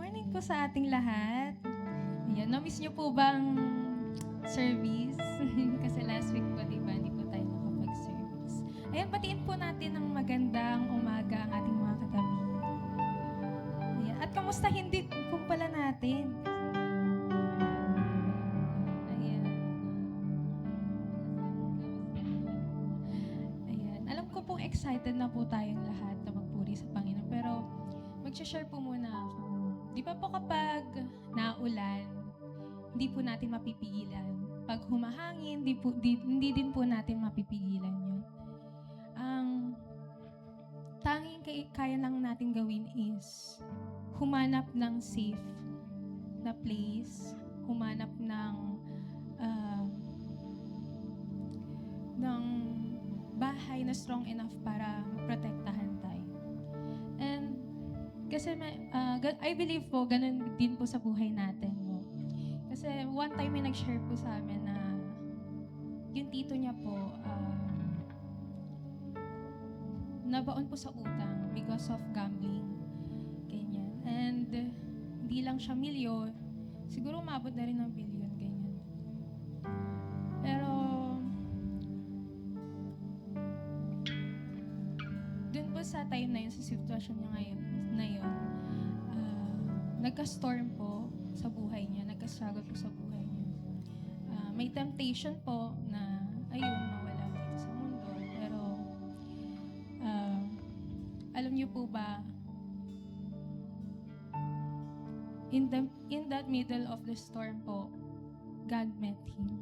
morning po sa ating lahat. Ayan, na-miss niyo po bang service? Kasi last week po, di ba, hindi po tayo nakapag-service. Ayan, batiin po natin ng magandang umaga ang ating mga katabi. Ayan, at kamustahin din po pala natin. Ayan. Ayan, alam ko pong excited na po tayong lahat na magpuri sa Panginoon. Pero mag-share po muna ako. Di ba po kapag naulan, hindi po natin mapipigilan. Pag humahangin, hindi din po natin mapipigilan yun. Ang tanging kaya lang natin gawin is humanap ng safe na place, humanap ng bahay na strong enough para protektahan tayo. And kasi I believe po, ganun din po sa buhay natin. No? Kasi one time may nag-share po sa amin na yung tito niya po, nabaon po sa utang because of gambling. Ganyan. And hindi lang siya milyon, siguro umabot na rin ng bilyon. Ganyan. Pero dun po sa time na yun, sa sitwasyon niya ngayon, nagka-storm po sa buhay niya, nagka-struggle po sa buhay niya. May temptation po na, ayun, mawala dito sa mundo. Pero, alam niyo po ba, in that middle of the storm po, God met him.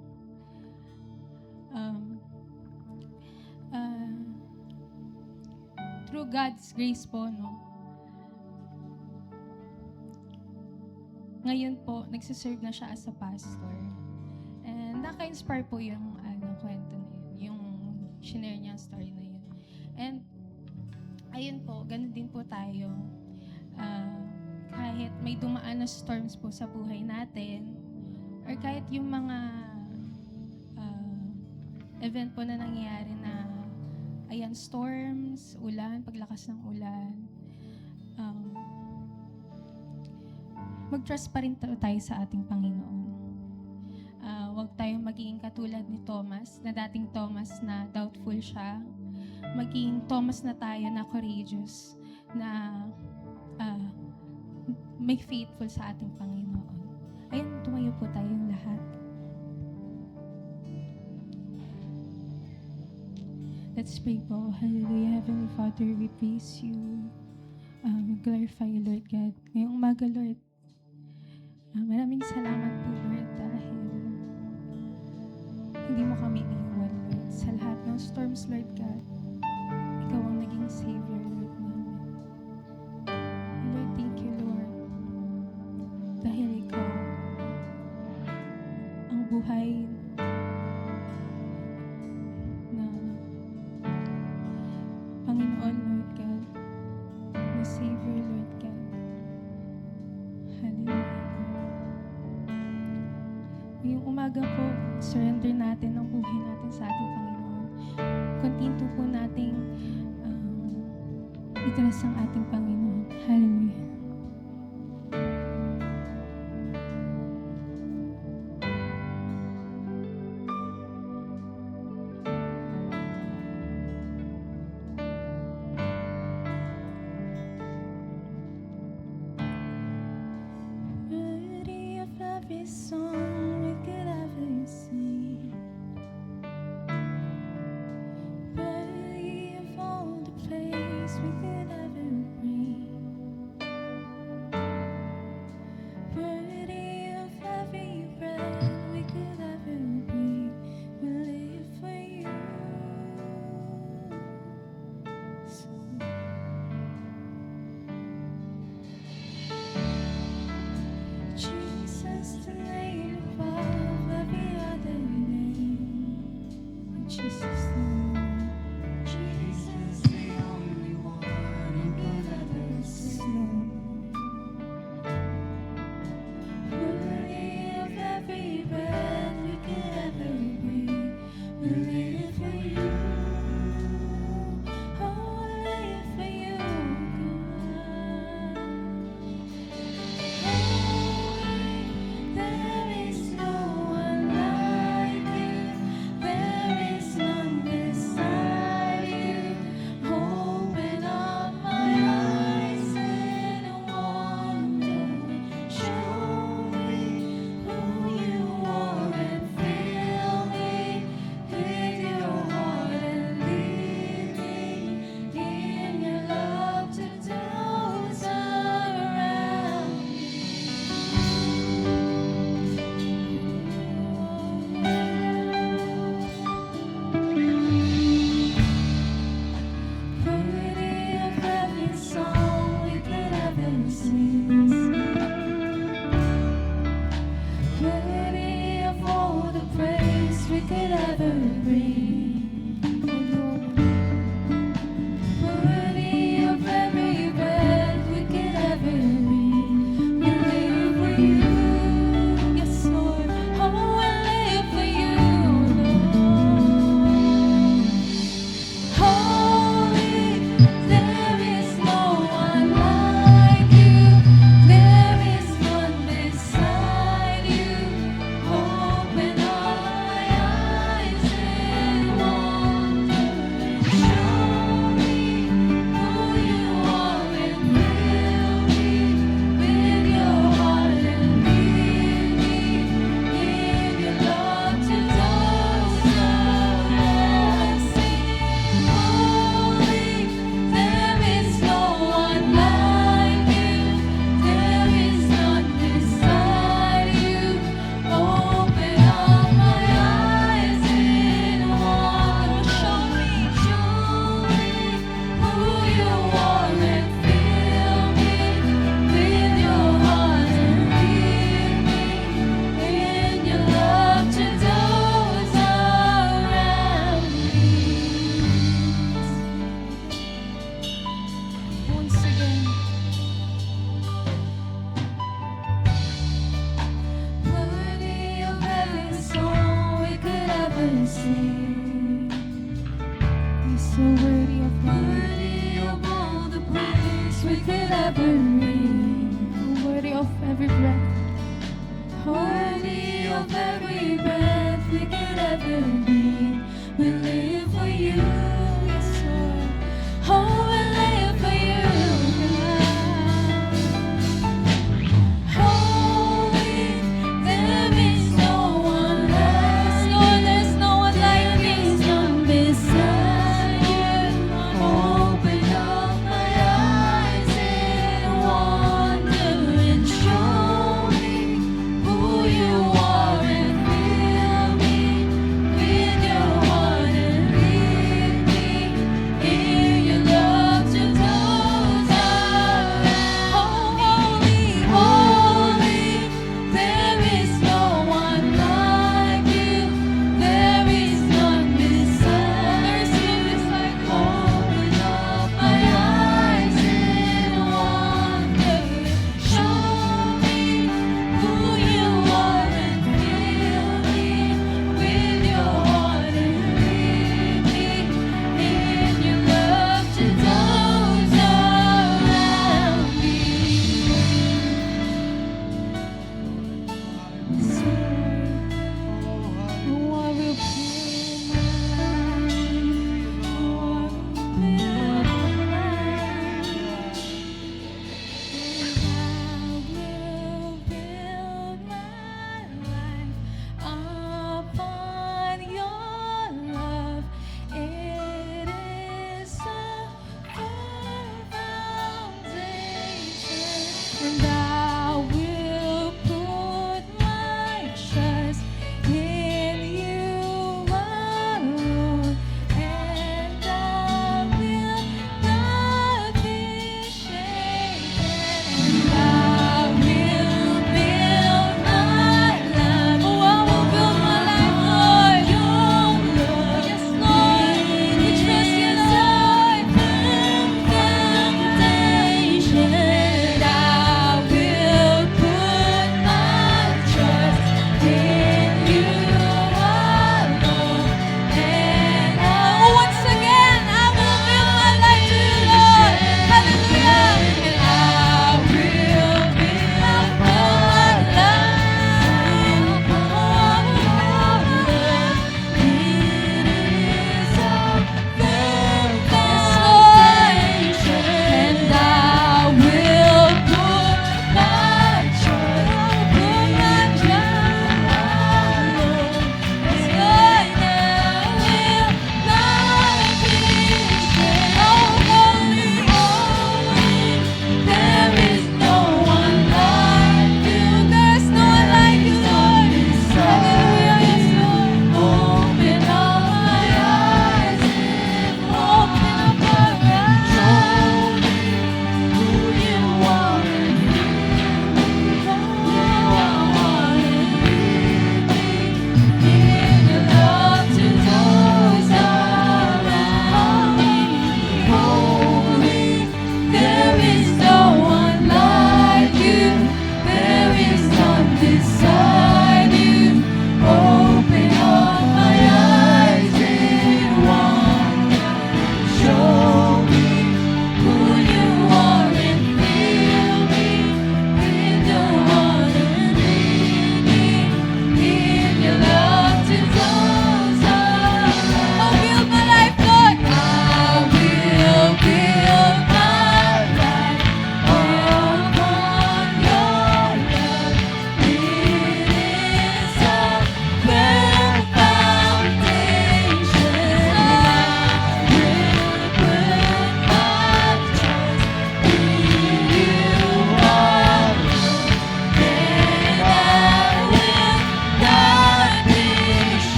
Through God's grace po, no? Ngayon po, nagsiserve na siya as a pastor. And naka-inspire po yung kwento na yun, yung shinare niya story na yun. And ayun po, ganun din po tayo. Kahit may dumaan na storms po sa buhay natin, or kahit yung mga event po na nangyayari na ayan, storms, ulan, paglakas ng ulan, mag-trust pa rin tayo sa ating Panginoon. Huwag tayong maging katulad ni Thomas, na dating Thomas na doubtful siya. Maging Thomas na tayo na courageous, na may faithful sa ating Panginoon. Ayun, tumayo po tayong lahat. Let's pray po. Hallelujah, Heavenly Father, we praise you. We glorify you, Lord God. Ngayong umaga, Lord, maraming salamat po, Lord, dahil hindi mo kami iniwan, Lord. Sa lahat ng storms, Lord God, ikaw ang naging Savior, Lord namin. And Lord, thank you, Lord, dahil ikaw ang buhay na Panginoon, Lord God, na Savior, Lord God. Hallelujah. Ngayong umaga po, surrender natin ang buhay natin sa ating Panginoon. Continue po nating itrust ang ating Panginoon. Hallelujah. Worthy of every song we could ever sing, worthy of all the praise we could ever bring. could ever be. Worthy of every breath. Worthy of every breath we could ever be. We live for you, yes, Lord. Oh, we live for you, God. Holy, there is no one else. Lord, there's no one like you, none beside you. Open up my eyes in wonder and show me who you are and fill me with your heart and lead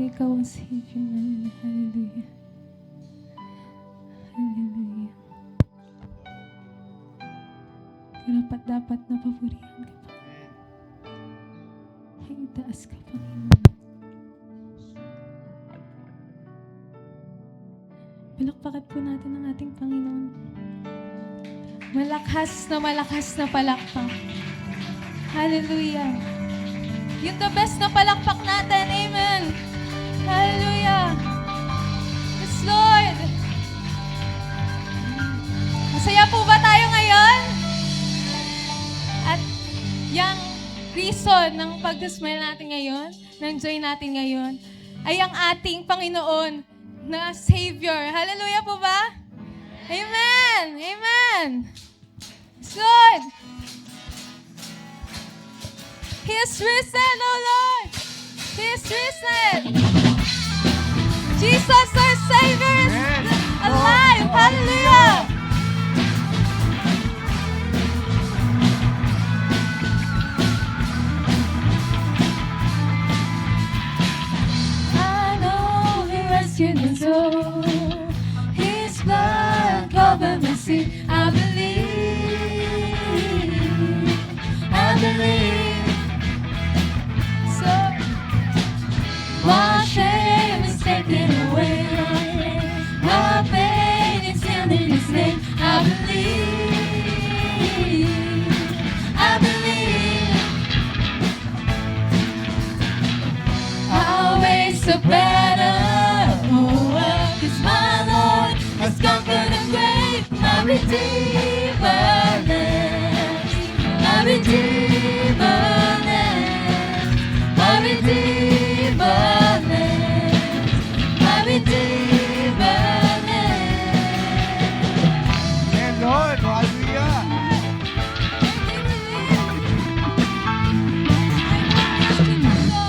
Ikaw ang Savior namin. Hallelujah. Hallelujah. Dapat na papurihan ka pa. Ay, itaas ka, Panginoon. Palakpakan po natin ang ating Panginoon. Malakas na palakpak. Hallelujah. Yung the best na palakpak natin. Amen. Hallelujah. Yes, Lord. Masaya po ba tayo ngayon? At yung reason ng pag-smile natin ngayon, ng joy natin ngayon, ay ang ating Panginoon na Savior. Hallelujah po ba? Amen! Amen! It's good! He is risen, O Lord! He is risen! Jesus, our Savior, is alive! Hallelujah! I know He rescued my soul. His blood covered my sin. I believe. So, my shame is taken away. My pain is healed in His name. I believe. I believe. Our ways are better. Oh, 'cause my Lord has conquered the grave. My Redeemer lives. My Redeemer lives. My Redeemer lives. My Redeemer lives. Amen, Lord. Hallelujah.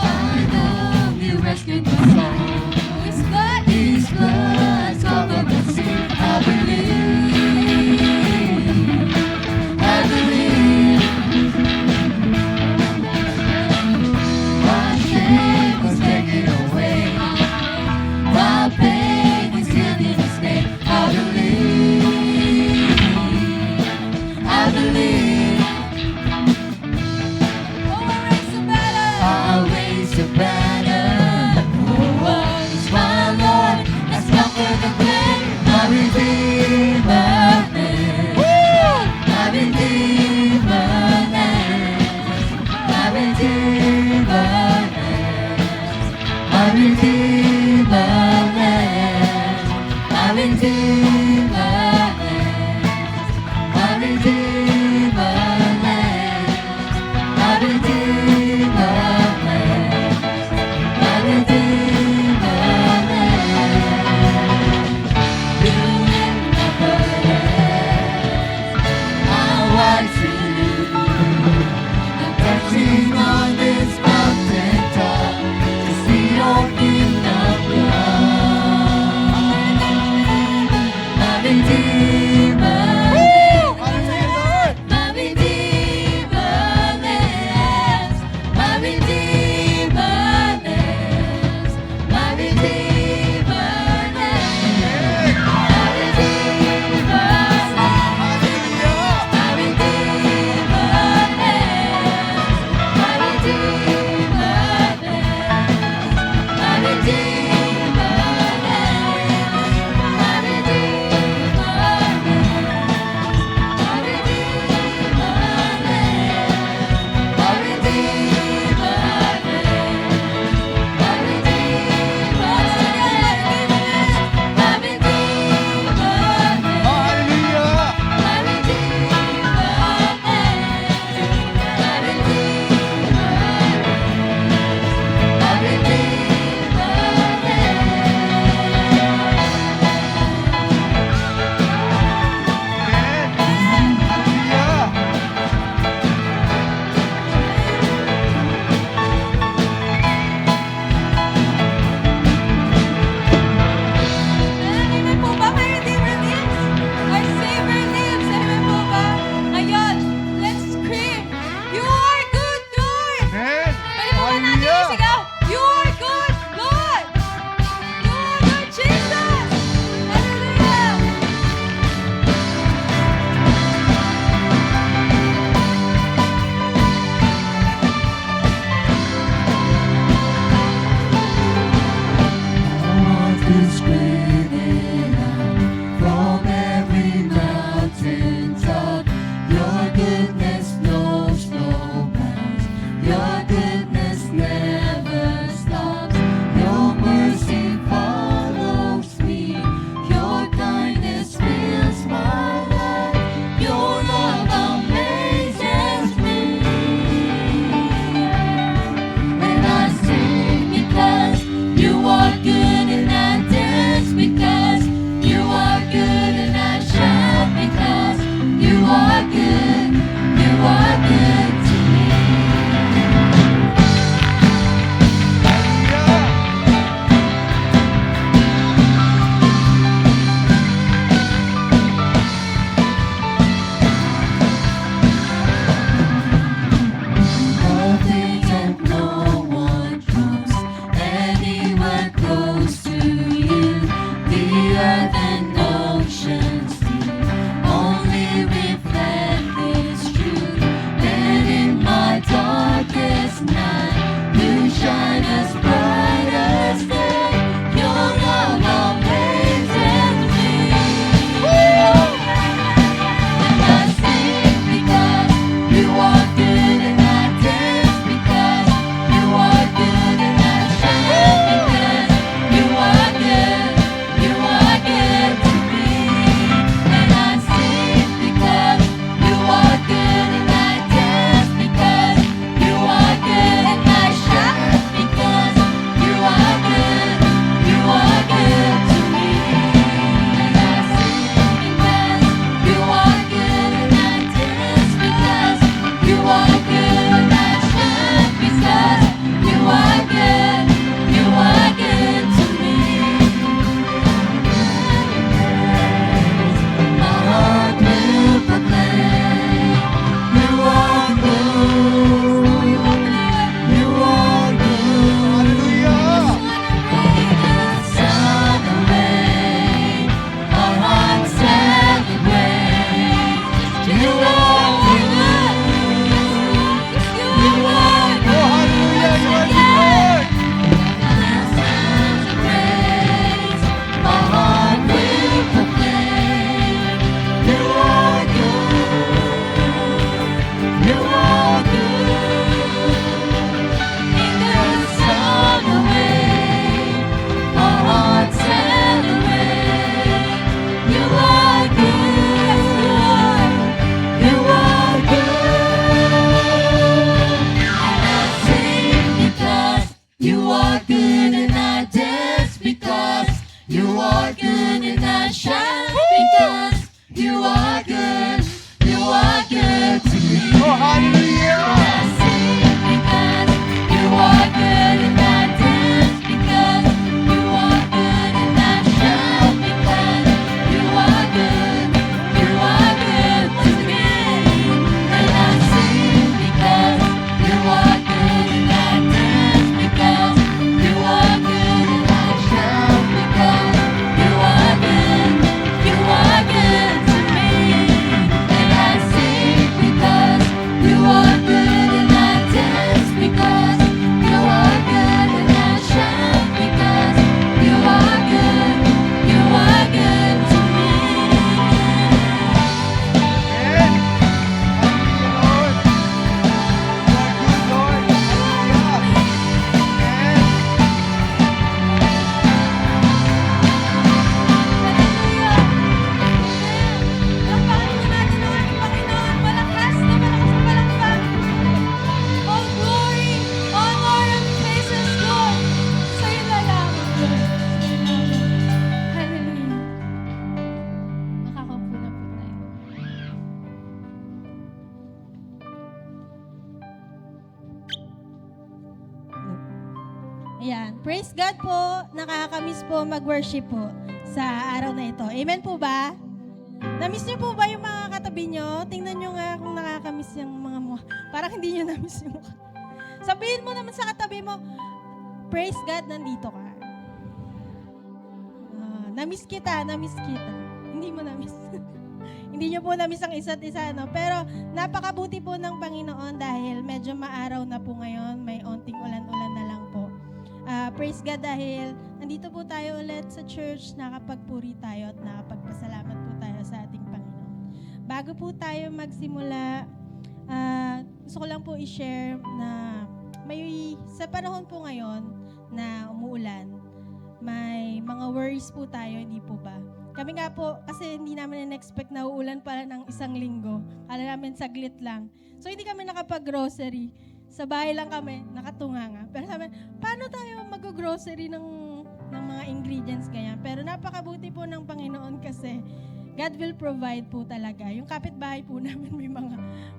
I know He rescued my soul. His blood covered my sin. I believe. I believe. My shame was taken away. My pain is healed in His name. I believe. You are good to me. Perfect and no one comes anywhere close to you. The earth and oceans do only reflect this truth. And in my darkest night, you shine as bright as day. Your love amazes me. And I sing because you are good, and I dance because you are good, and I shout because you are good. You are good to me. And I sing because you are good, and I dance because you are good, and I shout because you are good. You are good to me. And I sing because you are good, and I dance because you are good, and I shout because you are good. You are good to me. My heart will proclaim you are good. You are good. Hallelujah. Sun and rain, our hearts celebrate. You are good. You are Oh, hallelujah. You are good. praise. My heart will proclaim. You are good. You are good. In the sun and rain, our hearts celebrate. You are good. You are good. And I sing because you are good, and I dance because you are good, and I shout because you are good. You are good to me. Oh, hallelujah. I sing because you are good, and I dance because you are good, and I shout because you are good. You are good to me. And I sing because you are good, and I dance because you are good, and I shout because you are good. You are good to me. And I sing because you are good, and I dance because you are good, and I shout because you are good. You are good to me. Yes. Hallelujah, Lord. You are good, Lord. Hallelujah. Yes. Lapakan po natin ang ating Panginoon. Malakas na palakpak. All glory, honor, and praises, Lord. Sa'yo na lamang, Lord. Sa'yo lamang. Hallelujah. Makakaupo na po tayo. Ayan. Praise God po. Nakakamiss po mag-worship po sa araw na ito. Amen po ba? Namiss niyo po ba yung mga katabi niyo? Tingnan niyo nga kung nakakamiss yung mga mukha. Parang hindi niyo namiss yung mukha. Sabihin mo naman sa katabi mo, praise God, nandito ka. Namiss kita, namiss kita. Hindi mo namiss. Hindi niyo po namiss ang isa't isa, no? Pero napakabuti po ng Panginoon dahil medyo maaraw na po ngayon. May onting ulan-ulan na lang po. Praise God dahil nandito po tayo ulit sa church, nakapagpuri tayo at nakapagpasalamat po tayo sa ating Panginoon. Bago po tayo magsimula, gusto ko lang po i-share na may sa panahon po ngayon na umuulan, may mga worries po tayo, hindi po ba? Kami nga po, kasi hindi namin in-expect na uulan pala ng isang linggo. Kala namin saglit lang. So hindi kami nakapag-grocery. Sa bahay lang kami, nakatunga nga. Pero sabi, paano tayo mag-grocery ng mga ingredients ganyan? Pero napakabuti po ng Panginoon kasi God will provide po talaga. Yung kapitbahay po namin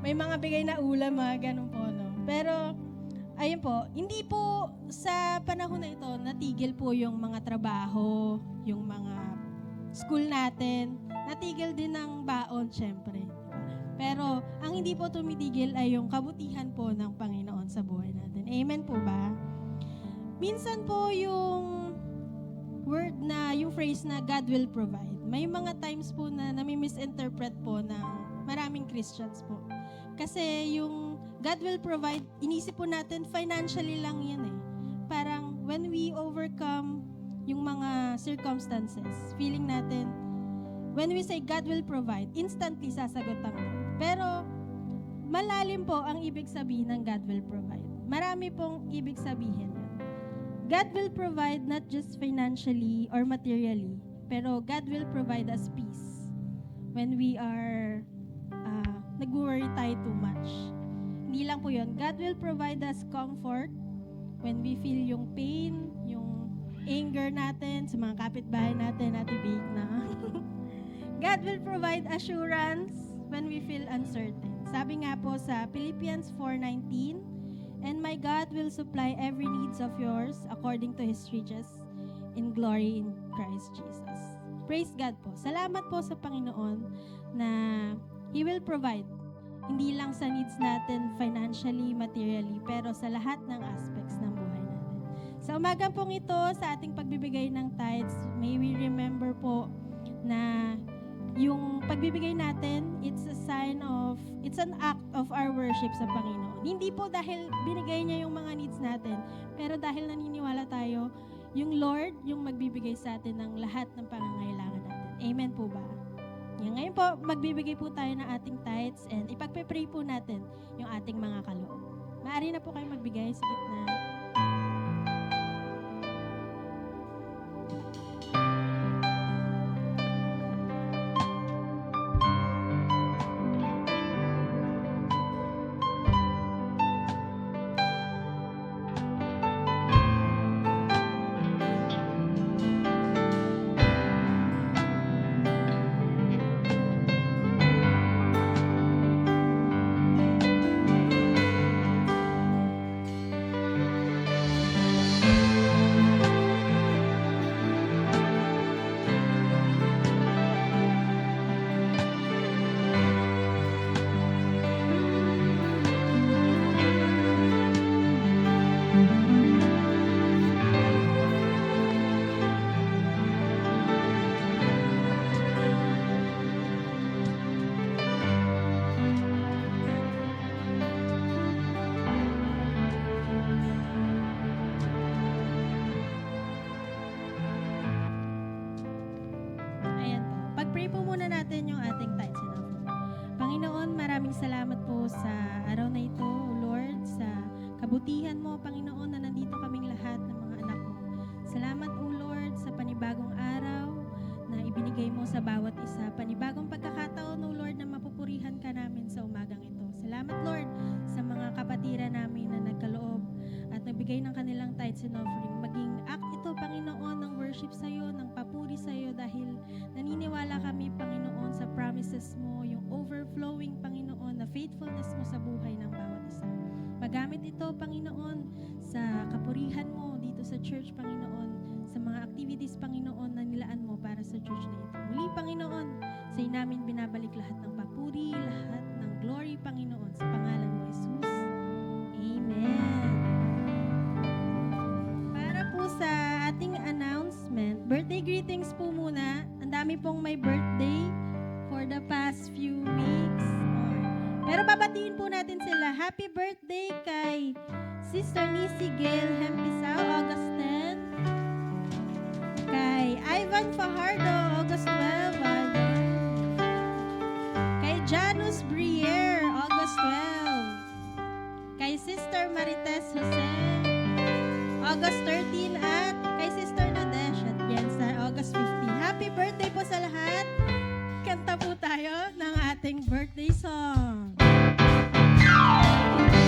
may mga bigay na ulam, mga ganun po, no? Pero, ayun po, hindi po sa panahon na ito, natigil po yung mga trabaho, yung mga school natin, natigil din ng baon, syempre. Pero, ang hindi po tumitigil ay yung kabutihan po ng Panginoon sa buhay natin. Amen po ba? Minsan po yung word na, yung phrase na God will provide, may mga times po na nami-misinterpret po ng maraming Christians po. Kasi yung God will provide, inisip po natin financially lang yan eh. Parang when we overcome yung mga circumstances, feeling natin, when we say God will provide, instantly sasagot ang Lord. Pero malalim po ang ibig sabihin ng God will provide. Marami pong ibig sabihin yun. God will provide not just financially or materially, pero God will provide us peace when we are nag-worry tayo too much. Hindi lang po yun. God will provide us comfort when we feel yung pain, yung anger natin sa mga kapitbahay natin, Ate Big na. God will provide assurance when we feel uncertain. Sabi nga po sa Philippians 4:19, "And my God will supply every needs of yours according to His riches in glory in Christ Jesus." Praise God po. Salamat po sa Panginoon na He will provide. Hindi lang sa needs natin financially, materially, pero sa lahat ng aspects ng buhay natin. Sa umagang pong ito, sa ating pagbibigay ng tithes, may we remember po na yung pagbibigay natin, it's an act of our worship sa Panginoon. Hindi po dahil binigay niya yung mga needs natin, pero dahil naniniwala tayo, yung Lord, yung magbibigay sa atin ng lahat ng pangangailangan natin. Amen po ba? Yan. Ngayon po, magbibigay po tayo ng ating tithes and ipagpe-pray po natin yung ating mga kaloob. Maaari na po kayo magbigay sa gitna. Pag-pray po muna natin yung ating tithes and offering. Panginoon, maraming salamat po sa araw na ito, O Lord, sa kabutihan mo, Panginoon, na nandito kaming lahat ng mga anak mo. Salamat, O Lord, sa panibagong araw na ibinigay mo sa bawat isa. Panibagong pagkakataon, O Lord, na mapupurihan ka namin sa umagang ito. Salamat, Lord, sa mga kapatiran namin na nagkaloob at nagbigay ng kanilang tithes and offering. Maging act ito, Panginoon, ng worship sa iyo, ng papuri sa iyo, dahil naniniwala kami, Panginoon, sa promises mo, yung overflowing, Panginoon, na faithfulness mo sa buhay ng bawat isa. Magamit ito, Panginoon, sa kapurihan mo dito sa church, Panginoon, sa mga activities, Panginoon, na nilaan mo para sa church na ito. Muli, Panginoon, sa iyo namin binabalik lahat ng papuri, lahat ng glory, Panginoon, sa pangalan mo, Jesus. Amen. Para po sa ating announcement, birthday greetings po muna. Ang dami pong may birthday for the past few weeks. Pero babatiin po natin sila. Happy birthday kay Sister Nisi Gail Hempisao, August 10. Kay Ivan Fajardo, August 12. Kay Janus Briere, August 12. Kay Sister Marites Jose, August 13. At kay Sister Nadesh at Jensa, August 15. Happy birthday po sa lahat. Kanta po tayo ng ating birthday song. Happy birthday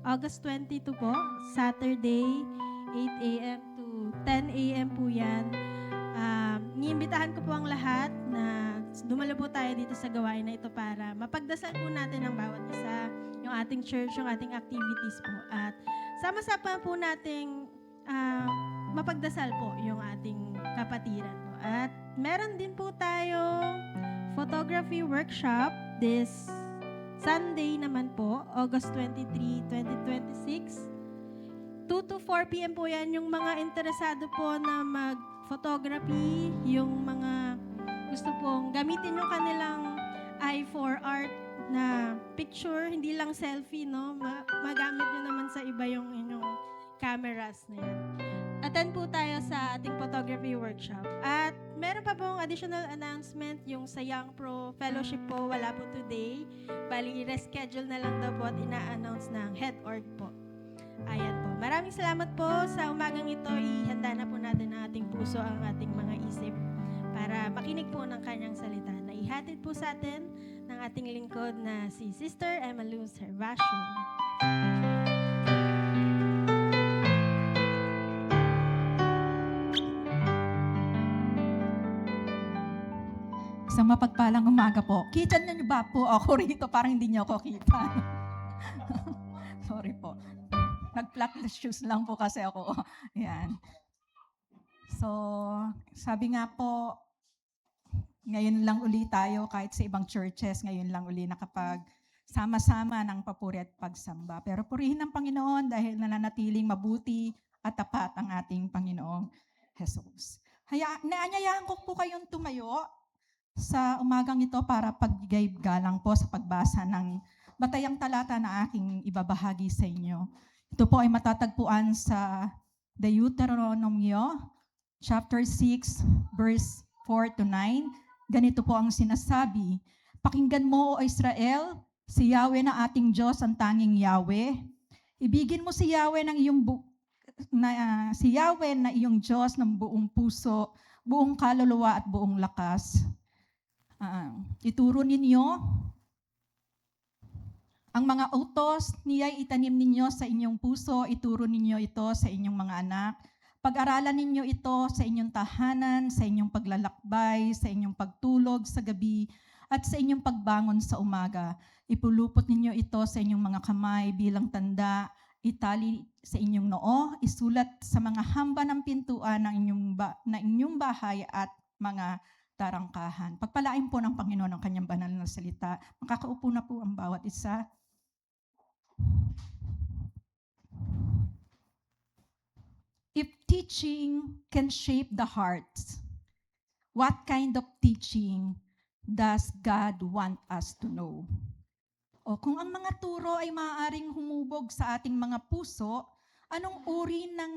August 22 po, Saturday, 8 a.m. to 10 a.m. po yan. Iniimbitahan ko po ang lahat na dumalo po tayo dito sa gawain na ito para mapagdasal po natin ang bawat isa, yung ating church, yung ating activities po. At sama-sama po nating mapagdasal po yung ating kapatiran po. At meron din po tayong photography workshop this Sunday naman po, August 23, 2026. 2 to 4 p.m. po yan. Yung mga interesado po na mag-photography, yung mga gusto pong gamitin yung kanilang eye for art na picture, hindi lang selfie, no? Magamit nyo naman sa iba yung inyong cameras na yan. Attend po tayo sa ating photography workshop. At meron pa pong additional announcement, yung sa Young Pro Fellowship po, wala po today. Bali, i-reschedule na lang daw po at ina-announce ng head org po. Ayan po. Maraming salamat po sa umagang ito. Ihanda na po natin ang ating puso, ang ating mga isip para makinig po ng kanyang salita na ihatid po sa atin ng ating lingkod na si Sister Emma Luz Hervasio. Isang mapagpalang umaga po. Kita niyo ba po ako rito? Parang hindi niyo ako kita. Sorry po. Nag-flat shoes lang po kasi ako. Yan. So, sabi nga po, ngayon lang uli tayo kahit sa ibang churches, ngayon lang uli nakapag sama-sama ng papuri at pagsamba. Pero purihin ng Panginoon dahil nananatiling mabuti at tapat ang ating Panginoong Jesus. Naanyayahan ko po kayong tumayo sa umagang ito para pagbigay galang po sa pagbasa ng batayang talata na aking ibabahagi sa inyo. Ito po ay matatagpuan sa Deuteronomio chapter 6 verse 4 to 9. Ganito po ang sinasabi: Pakinggan mo, O Israel, si Yahweh na ating Diyos ang tanging Yahweh. Ibigin mo si Yahweh ng si Yahweh na iyong Diyos ng buong puso, buong kaluluwa at buong lakas. Ituro ninyo ang mga utos niya'y itanim ninyo sa inyong puso, ituro ninyo ito sa inyong mga anak. Pag-aralan ninyo ito sa inyong tahanan, sa inyong paglalakbay, sa inyong pagtulog sa gabi, at sa inyong pagbangon sa umaga. Ipulupot ninyo ito sa inyong mga kamay bilang tanda, itali sa inyong noo, isulat sa mga hamba ng pintuan ng inyong bahay at mga tarangkahan. Pagpalain po ng Panginoon ang kanyang banal na salita. Makakaupo na po ang bawat isa. If teaching can shape the hearts, what kind of teaching does God want us to know? O kung ang mga turo ay maaaring humubog sa ating mga puso, anong uri ng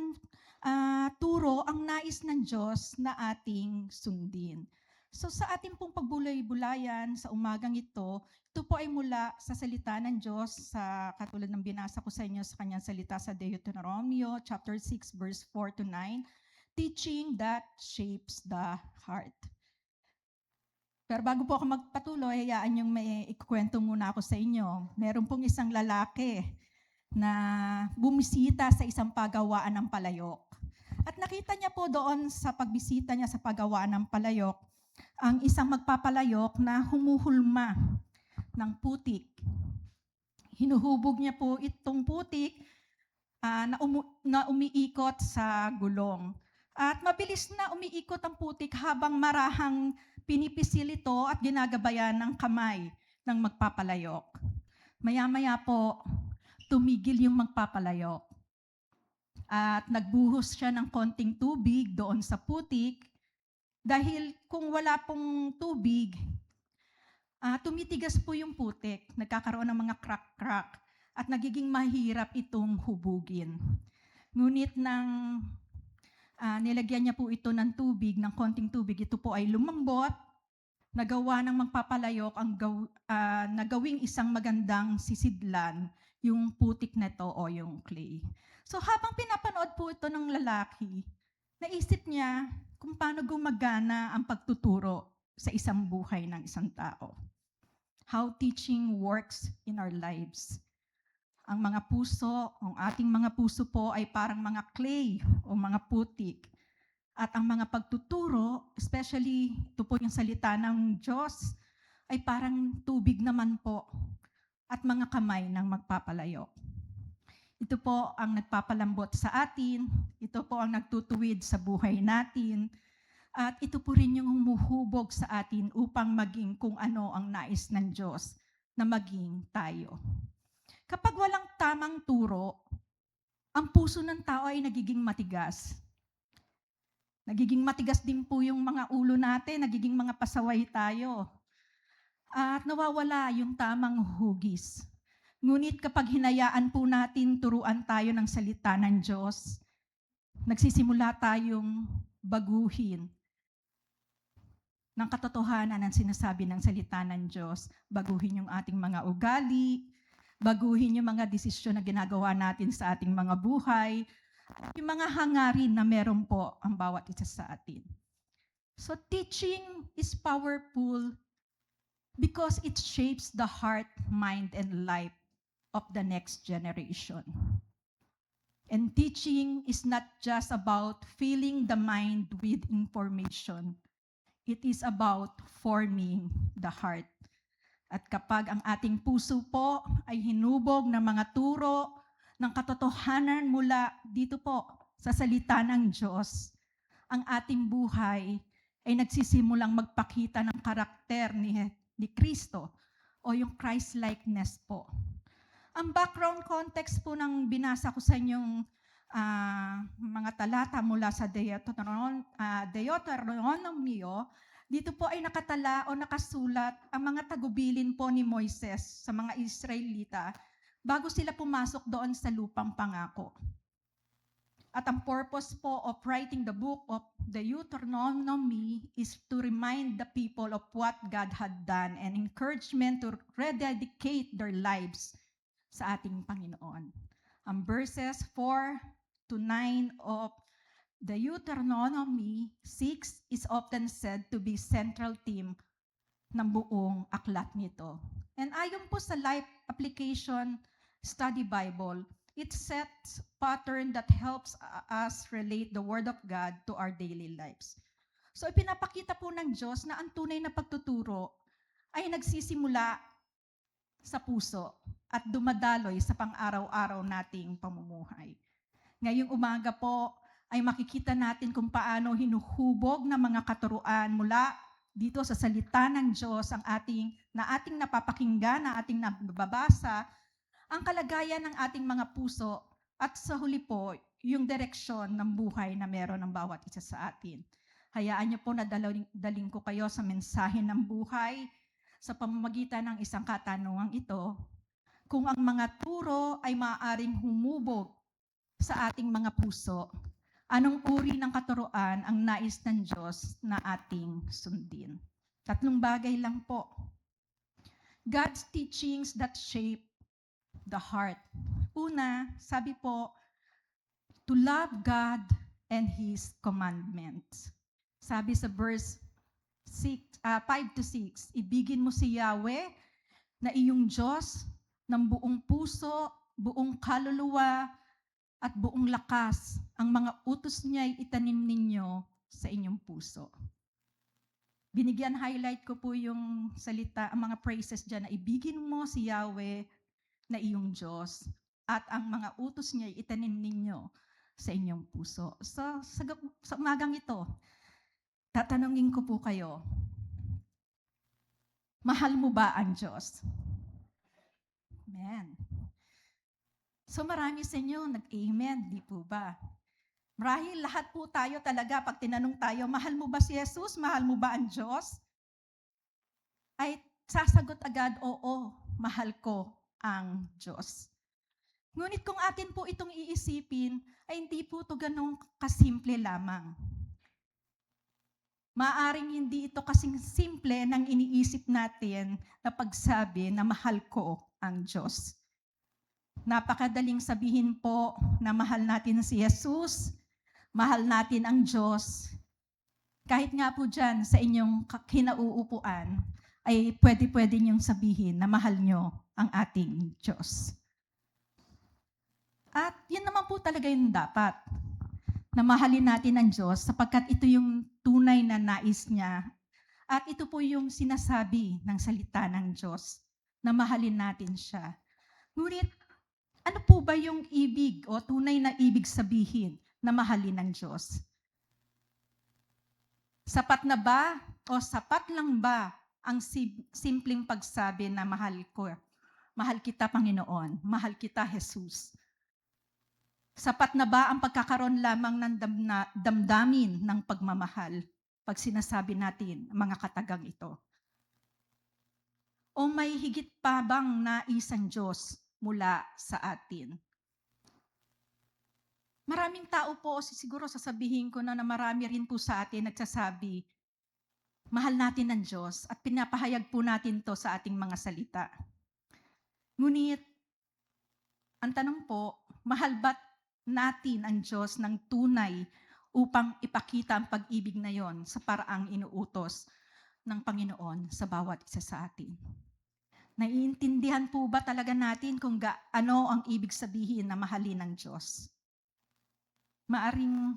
turo ang nais ng Diyos na ating sundin? So sa ating pong pagbulay-bulayan sa umagang ito po ay mula sa salita ng Diyos, sa katulad ng binasa ko sa inyo sa kanyang salita sa Deuteronomio chapter 6 verse 4 to 9, teaching that shapes the heart. Pero bago po ako magpatuloy, hayaan yung may ikukwento muna ako sa inyo. Meron pong isang lalaki na bumisita sa isang pagawaan ng palayok. At nakita niya po doon sa pagbisita niya sa pagawaan ng palayok, ang isang magpapalayok na humuhulma ng putik. Hinuhubog niya po itong putik na umiikot sa gulong. At mabilis na umiikot ang putik habang marahang pinipisil ito at ginagabayan ng kamay ng magpapalayok. Maya-maya po, tumigil yung magpapalayok. At nagbuhos siya ng konting tubig doon sa putik. Dahil kung wala pong tubig, tumitigas po yung putik, nagkakaroon ng mga crack-crack, at nagiging mahirap itong hubugin. Ngunit nang nilagyan niya po ito ng tubig, ng konting tubig, ito po ay lumambot, nagawa ng magpapalayok na gawing isang magandang sisidlan, yung putik na ito o yung clay. So habang pinapanood po ito ng lalaki, naisip niya kung paano gumagana ang pagtuturo sa isang buhay ng isang tao. How teaching works in our lives. ang ating mga puso po ay parang mga clay o mga putik. At ang mga pagtuturo, especially ito po yung salita ng Diyos, ay parang tubig naman po at mga kamay ng magpapalayo. Ito po ang nagpapalambot sa atin, ito po ang nagtutuwid sa buhay natin, at ito po rin yung humuhubog sa atin upang maging kung ano ang nais ng Diyos na maging tayo. Kapag walang tamang turo, ang puso ng tao ay nagiging matigas. Nagiging matigas din po yung mga ulo natin, nagiging mga pasaway tayo. At nawawala yung tamang hugis. Ngunit kapag hinayaan po natin turuan tayo ng salita ng Diyos, nagsisimula tayong baguhin ng katotohanan ng sinasabi ng salita ng Diyos. Baguhin yung ating mga ugali, baguhin yung mga desisyon na ginagawa natin sa ating mga buhay, yung mga hangarin na meron po ang bawat isa sa atin. So teaching is powerful because it shapes the heart, mind, and life of the next generation. And teaching is not just about filling the mind with information. It is about forming the heart. At kapag ang ating puso po ay hinubog ng mga turo ng katotohanan mula dito po sa salita ng Diyos, ang ating buhay ay nagsisimulang magpakita ng karakter ni Kristo o yung Christ-likeness po. Ang background context po ng binasa ko sa inyong mga talata mula sa Deuteronomio, dito po ay nakatala o nakasulat ang mga tagubilin po ni Moises sa mga Israelita bago sila pumasok doon sa lupang pangako. At ang purpose po of writing the book of the Deuteronomy is to remind the people of what God had done and encouragement to rededicate their lives sa ating Panginoon. Ang verses 4 to 9 of the Deuteronomy 6 is often said to be central theme ng buong aklat nito. And ayon po sa Life Application Study Bible, it sets pattern that helps us relate the Word of God to our daily lives. So ipinapakita po ng Diyos na ang tunay na pagtuturo ay nagsisimula sa puso at dumadaloy sa pang-araw-araw nating pamumuhay. Ngayong umaga po ay makikita natin kung paano hinuhubog ng mga katuruan mula dito sa salita ng Diyos ang ating napapakinggan, na ating nababasa, ang kalagayan ng ating mga puso at sa huli po, yung direksyon ng buhay na meron ng bawat isa sa atin. Hayaan niyo po na daling ko kayo sa mensahe ng buhay sa pamamagitan ng isang katanungang ito, kung ang mga turo ay maaaring humubog sa ating mga puso, anong uri ng katuruan ang nais ng Diyos na ating sundin? 3 bagay lang po. God's teachings that shape the heart. Una, sabi po, to love God and His commandments. Sabi sa verse 5-6, ibigin mo si Yahweh na iyong Diyos ng buong puso, buong kaluluwa, at buong lakas. Ang mga utos niya ay itanim ninyo sa inyong puso. Binigyan highlight ko po yung salita, ang mga phrases dyan na ibigin mo si Yahweh na iyong Diyos at ang mga utos niya ay itanim ninyo sa inyong puso. So, sa umagang ito, tatanungin ko po kayo, mahal mo ba ang Diyos? Amen. So marami sa inyo nag-amen, di po ba? Marahil lahat po tayo talaga, pag tinanong tayo, mahal mo ba si Jesus? Mahal mo ba ang Diyos? Ay sasagot agad, oo, mahal ko ang Diyos. Ngunit kung atin po itong iisipin, ay hindi po ito ganong kasimple lamang. Maaring hindi ito kasing simple nang iniisip natin na pagsabi na mahal ko ang Diyos. Napakadaling sabihin po na mahal natin si Jesus, mahal natin ang Diyos. Kahit nga po dyan sa inyong kinauupuan, ay pwede niyong sabihin na mahal nyo ang ating Diyos. At yun naman po talaga yung dapat, na mahalin natin ang Diyos sapagkat ito yung tunay na nais niya. At ito po yung sinasabi ng salita ng Diyos, na mahalin natin siya. Ngunit, ano po ba yung ibig o tunay na ibig sabihin na mahalin ng Diyos? Sapat na ba o sapat lang ba ang simpleng pagsabi na mahal ko? Mahal kita, Panginoon. Mahal kita, Jesus. Sapat na ba ang pagkakaroon lamang ng damdamin ng pagmamahal pag sinasabi natin mga katagang ito? O may higit pa bang nais ang Diyos mula sa atin? Maraming tao po, siguro sasabihin ko na marami rin po sa atin nagsasabi, mahal natin ang Diyos at pinapahayag po natin to sa ating mga salita. Ngunit, ang tanong po, mahal ba't natin ang Diyos ng tunay upang ipakita ang pag-ibig na yon sa paraang inuutos ng Panginoon sa bawat isa sa atin? Naiintindihan po ba talaga natin kung ano ang ibig sabihin na mahalin ng Diyos? Maaring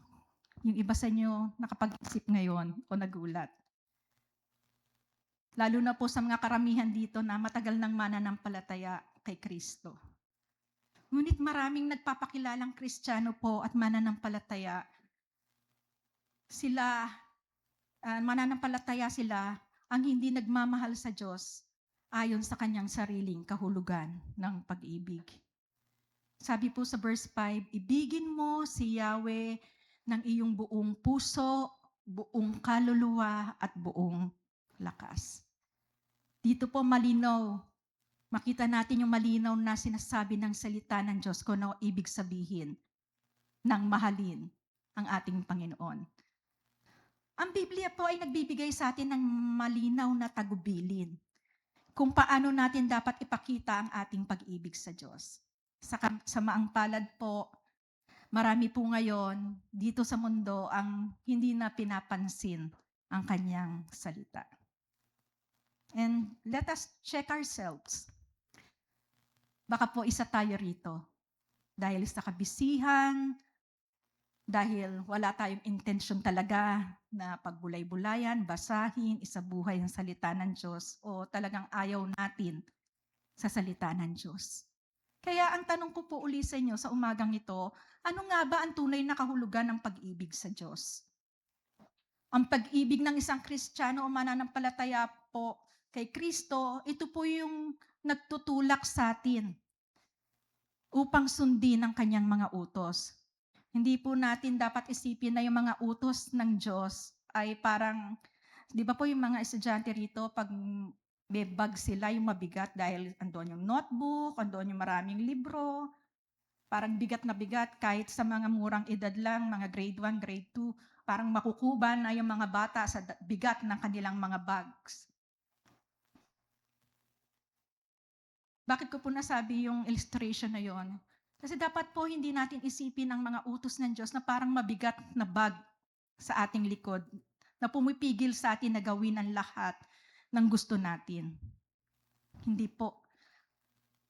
yung iba sa inyo nakapag-isip ngayon o nagulat. Lalo na po sa mga karamihan dito na matagal nang mananampalataya kay Kristo. Ngunit maraming nagpapakilalang Kristiyano po at mananampalataya. Mananampalataya sila ang hindi nagmamahal sa Diyos ayon sa kanyang sariling kahulugan ng pag-ibig. Sabi po sa verse 5, ibigin mo si Yahweh ng iyong buong puso, buong kaluluwa, at buong lakas. Dito po malinaw, makita natin yung malinaw na sinasabi ng salita ng Diyos kung ano ibig sabihin ng mahalin ang ating Panginoon. Ang Biblia po ay nagbibigay sa atin ng malinaw na tagubilin kung paano natin dapat ipakita ang ating pag-ibig sa Diyos. Sa maang palad po, marami po ngayon dito sa mundo ang hindi na pinapansin ang kanyang salita. And let us check ourselves. Baka po isa tayo rito. Dahil sa kabisihan, dahil wala tayong intensyon talaga na pagbulay-bulayan, basahin, isabuhay ang salita ng Diyos, o talagang ayaw natin sa salita ng Diyos. Kaya ang tanong ko po uli sa inyo sa umagang ito, ano nga ba ang tunay na kahulugan ng pag-ibig sa Diyos? Ang pag-ibig ng isang Kristiyano o mananampalataya po kay Kristo, ito po yung nagtutulak sa atin upang sundin ang kanyang mga utos. Hindi po natin dapat isipin na yung mga utos ng Diyos ay parang, di ba po yung mga estudyante rito, pag may bag sila, yung mabigat dahil andun yung notebook, andun yung maraming libro, parang bigat na bigat kahit sa mga murang edad lang, mga grade 1, grade 2, parang makukuban na yung mga bata sa bigat ng kanilang mga bags. Bakit ko po nasabi yung illustration na yon? Kasi dapat po hindi natin isipin ang mga utos ng Diyos na parang mabigat na bag sa ating likod, na pumipigil sa atin na gawin ang lahat ng gusto natin. Hindi po.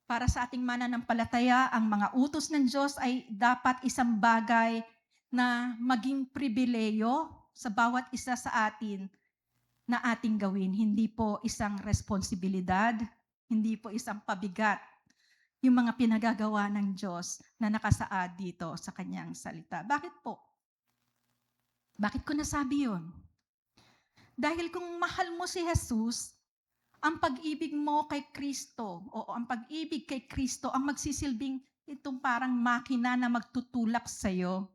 Para sa ating mananampalataya, ang mga utos ng Diyos ay dapat isang bagay na maging pribileyo sa bawat isa sa atin na ating gawin. Hindi po isang responsibilidad, hindi po isang pabigat yung mga pinagagawa ng Diyos na nakasaad dito sa kanyang salita. Bakit po? Bakit ko nasabi yun? Dahil kung mahal mo si Jesus, ang pag-ibig mo kay Kristo, o ang pag-ibig kay Kristo, ang magsisilbing itong parang makina na magtutulak sa'yo,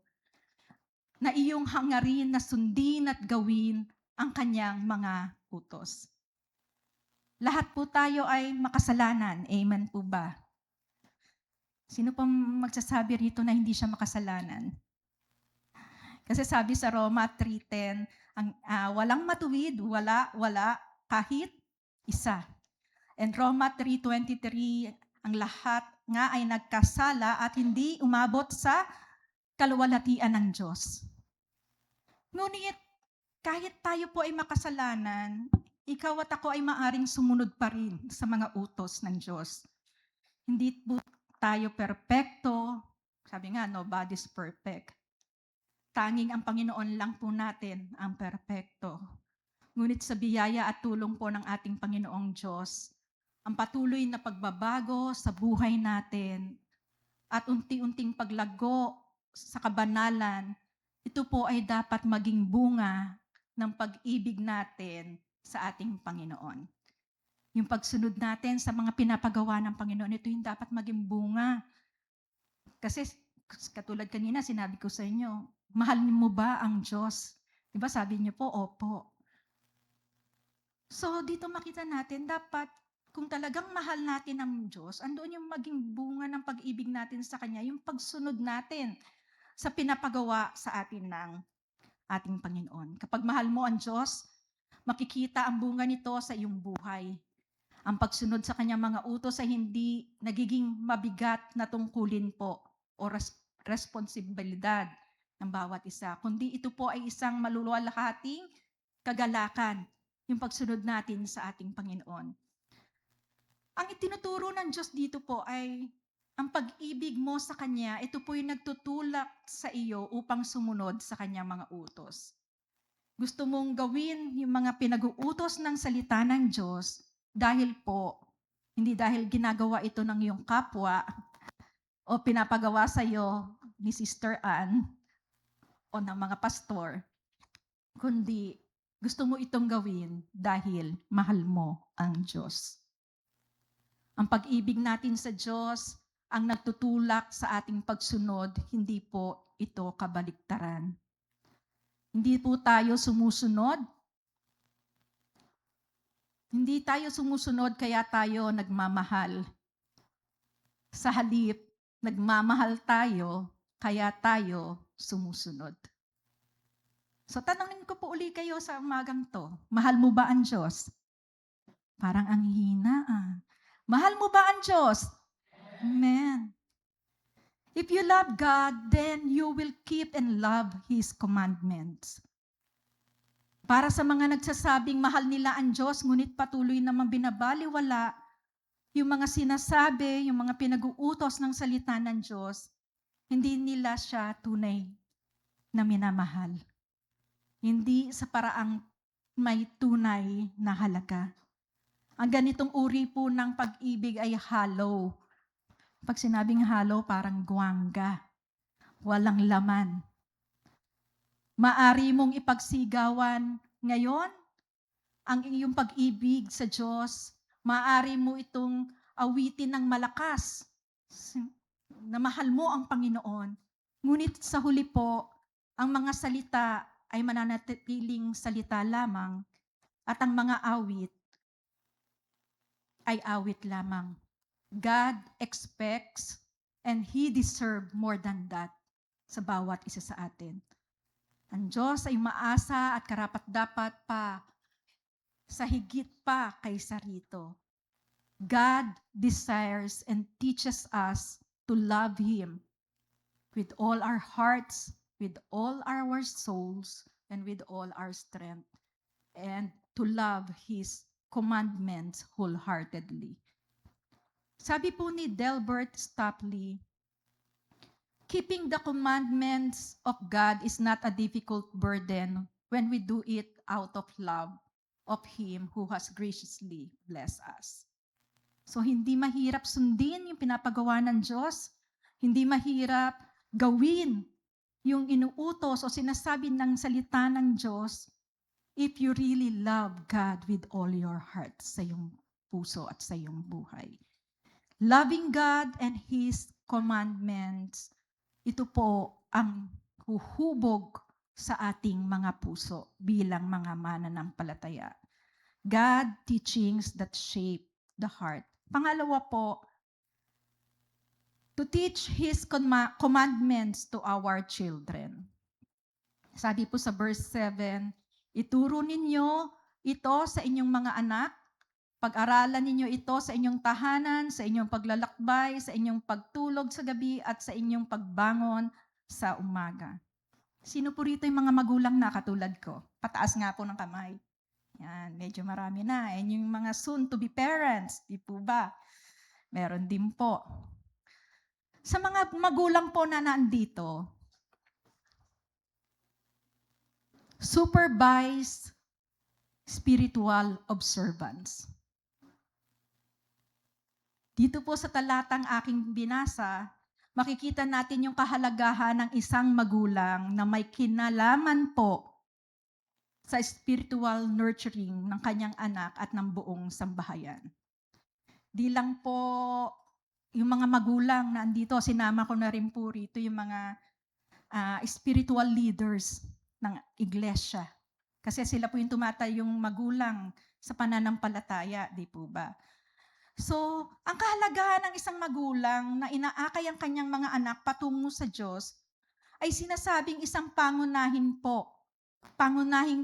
na iyong hangarin na sundin at gawin ang kanyang mga utos. Lahat po tayo ay makasalanan. Amen po ba? Sino pang magsasabi rito na hindi siya makasalanan? Kasi sabi sa Roma 3:10, walang matuwid, wala, kahit isa. And Roma 3:23, ang lahat nga ay nagkasala at hindi umabot sa kaluwalhatian ng Diyos. Ngunit, kahit tayo po ay makasalanan, ikaw at ako ay maaring sumunod pa rin sa mga utos ng Diyos. Hindi po tayo perpekto, Sabi nga, nobody's perfect. Tanging ang Panginoon lang po natin ang perpekto. Ngunit sa biyaya at tulong po ng ating Panginoong Diyos, ang patuloy na pagbabago sa buhay natin at unti-unting paglago sa kabanalan, ito po ay dapat maging bunga ng pag-ibig natin sa ating Panginoon. Yung pagsunod natin sa mga pinapagawa ng Panginoon, ito yung dapat maging bunga. Kasi katulad kanina, sinabi ko sa inyo, mahal mo ba ang Diyos? Diba sabi niyo po, opo. So dito makita natin, dapat kung talagang mahal natin ang Diyos, andoon yung maging bunga ng pag-ibig natin sa Kanya, yung pagsunod natin sa pinapagawa sa atin ng ating Panginoon. Kapag mahal mo ang Diyos, makikita ang bunga nito sa iyong buhay. Ang pagsunod sa Kanyang mga utos ay hindi nagiging mabigat na tungkulin po o responsibilidad ng bawat isa, kundi ito po ay isang maluluwalhating kagalakan, yung pagsunod natin sa ating Panginoon. Ang itinuturo ng Diyos dito po ay ang pag-ibig mo sa Kanya, ito po yung nagtutulak sa iyo upang sumunod sa Kanyang mga utos. Gusto mong gawin yung mga pinag-uutos ng salita ng Diyos dahil po, hindi dahil ginagawa ito ng iyong kapwa o pinapagawa sa iyo ni Sister Ann o ng mga pastor, kundi gusto mo itong gawin dahil mahal mo ang Diyos. Ang pag-ibig natin sa Diyos ang nagtutulak sa ating pagsunod, hindi po ito kabaliktaran. Hindi po tayo sumusunod. Hindi tayo sumusunod kaya tayo nagmamahal. Sa halip, nagmamahal tayo kaya tayo sumusunod. So tanongin ko po uli kayo sa umagang to, mahal mo ba ang Diyos? Parang ang hina ah. Mahal mo ba ang Diyos? Amen. If you love God, then you will keep and love His commandments. Para sa mga nagsasabing mahal nila ang Diyos, ngunit patuloy namang binabaliwala yung mga sinasabi, yung mga pinag-uutos ng salita ng Diyos, hindi nila siya tunay na minamahal. Hindi sa paraang may tunay na halaga. Ang ganitong uri po ng pag-ibig ay hollow. Pag sinabing hollow, parang guwangga. Walang laman. Maari mong ipagsigawan ngayon ang iyong pag-ibig sa Diyos. Maari mo itong awitin ng malakas na mahal mo ang Panginoon. Ngunit sa huli po, ang mga salita ay mananatiling salita lamang at ang mga awit ay awit lamang. God expects and He deserves more than that sa bawat isa sa atin. Ang Diyos ay maasa at karapat-dapat pa sa higit pa kaysa rito. God desires and teaches us to love Him with all our hearts, with all our souls, and with all our strength, and to love His commandments wholeheartedly. Sabi po ni Delbert Stopley, keeping the commandments of God is not a difficult burden when we do it out of love of Him who has graciously blessed us. So hindi mahirap sundin yung pinapagawa ng Diyos, hindi mahirap gawin yung inuutos o sinasabi ng salita ng Diyos if you really love God with all your heart sa iyong puso at sa iyong buhay. Loving God and His commandments, ito po ang huhubog sa ating mga puso bilang mga mananampalataya. God teachings that shape the heart. Pangalawa po, to teach His commandments to our children. Sabi po sa verse 7, ituro ninyo ito sa inyong mga anak, pag-aralan ninyo ito sa inyong tahanan, sa inyong paglalakbay, sa inyong pagtulog sa gabi, at sa inyong pagbangon sa umaga. Sino po rito yung mga magulang na katulad ko? Pataas nga po ng kamay. Yan, medyo marami na. And yung mga soon to be parents, di po ba? Meron din po. Sa mga magulang po na nandito, supervised spiritual observance. Dito po sa talatang aking binasa, makikita natin yung kahalagahan ng isang magulang na may kinalaman po sa spiritual nurturing ng kanyang anak at ng buong sambahayan. Di lang po yung mga magulang na andito, sinama ko na rin po rito yung mga spiritual leaders ng iglesia. Kasi sila po yung tumatayong magulang sa pananampalataya, di po ba? So, ang kahalagahan ng isang magulang na inaakay ang kanyang mga anak patungo sa Diyos ay sinasabing isang pangunahing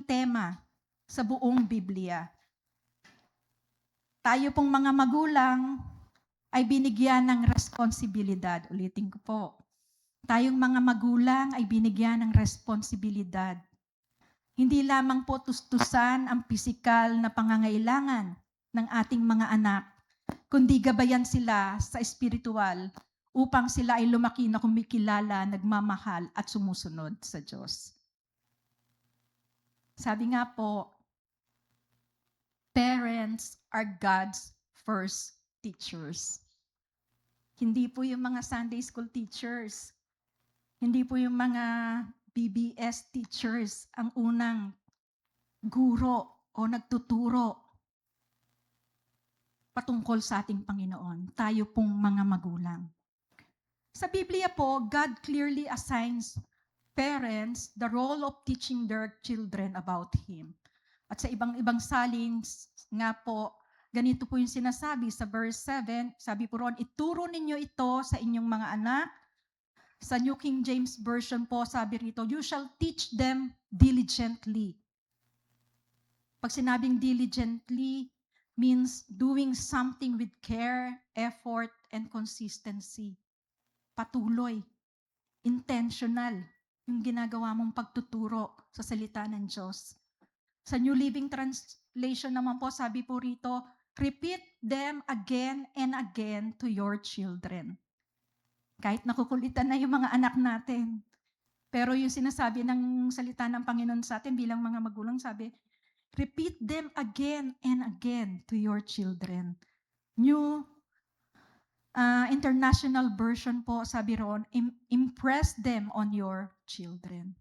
tema sa buong Biblia. Tayo pong mga magulang ay binigyan ng responsibilidad. Ulitin ko po. Tayong mga magulang ay binigyan ng responsibilidad. Hindi lamang po tustusan ang pisikal na pangangailangan ng ating mga anak, kundi gabayan sila sa espiritual upang sila ay lumaki na kumikilala, nagmamahal at sumusunod sa Diyos. Sabi nga po, parents are God's first teachers. Hindi po yung mga Sunday school teachers, hindi po yung mga BBS teachers ang unang guro o nagtuturo patungkol sa ating Panginoon. Tayo pong mga magulang. Sa Biblia po, God clearly assigns parents the role of teaching their children about Him. At sa ibang-ibang salins nga po, ganito po yung sinasabi sa verse 7, sabi po roon, ituro ninyo ito sa inyong mga anak. Sa New King James Version po, sabi rito, you shall teach them diligently. Pag sinabing diligently, means doing something with care, effort, and consistency. Patuloy, intentional, yung ginagawa mong pagtuturo sa salita ng Diyos. Sa New Living Translation naman po, sabi po rito, repeat them again and again to your children. Kahit nakukulitan na yung mga anak natin. Pero yung sinasabi ng salita ng Panginoon sa atin bilang mga magulang, sabi, repeat them again and again to your children. New International Version po, sabi roon, impress them on your children.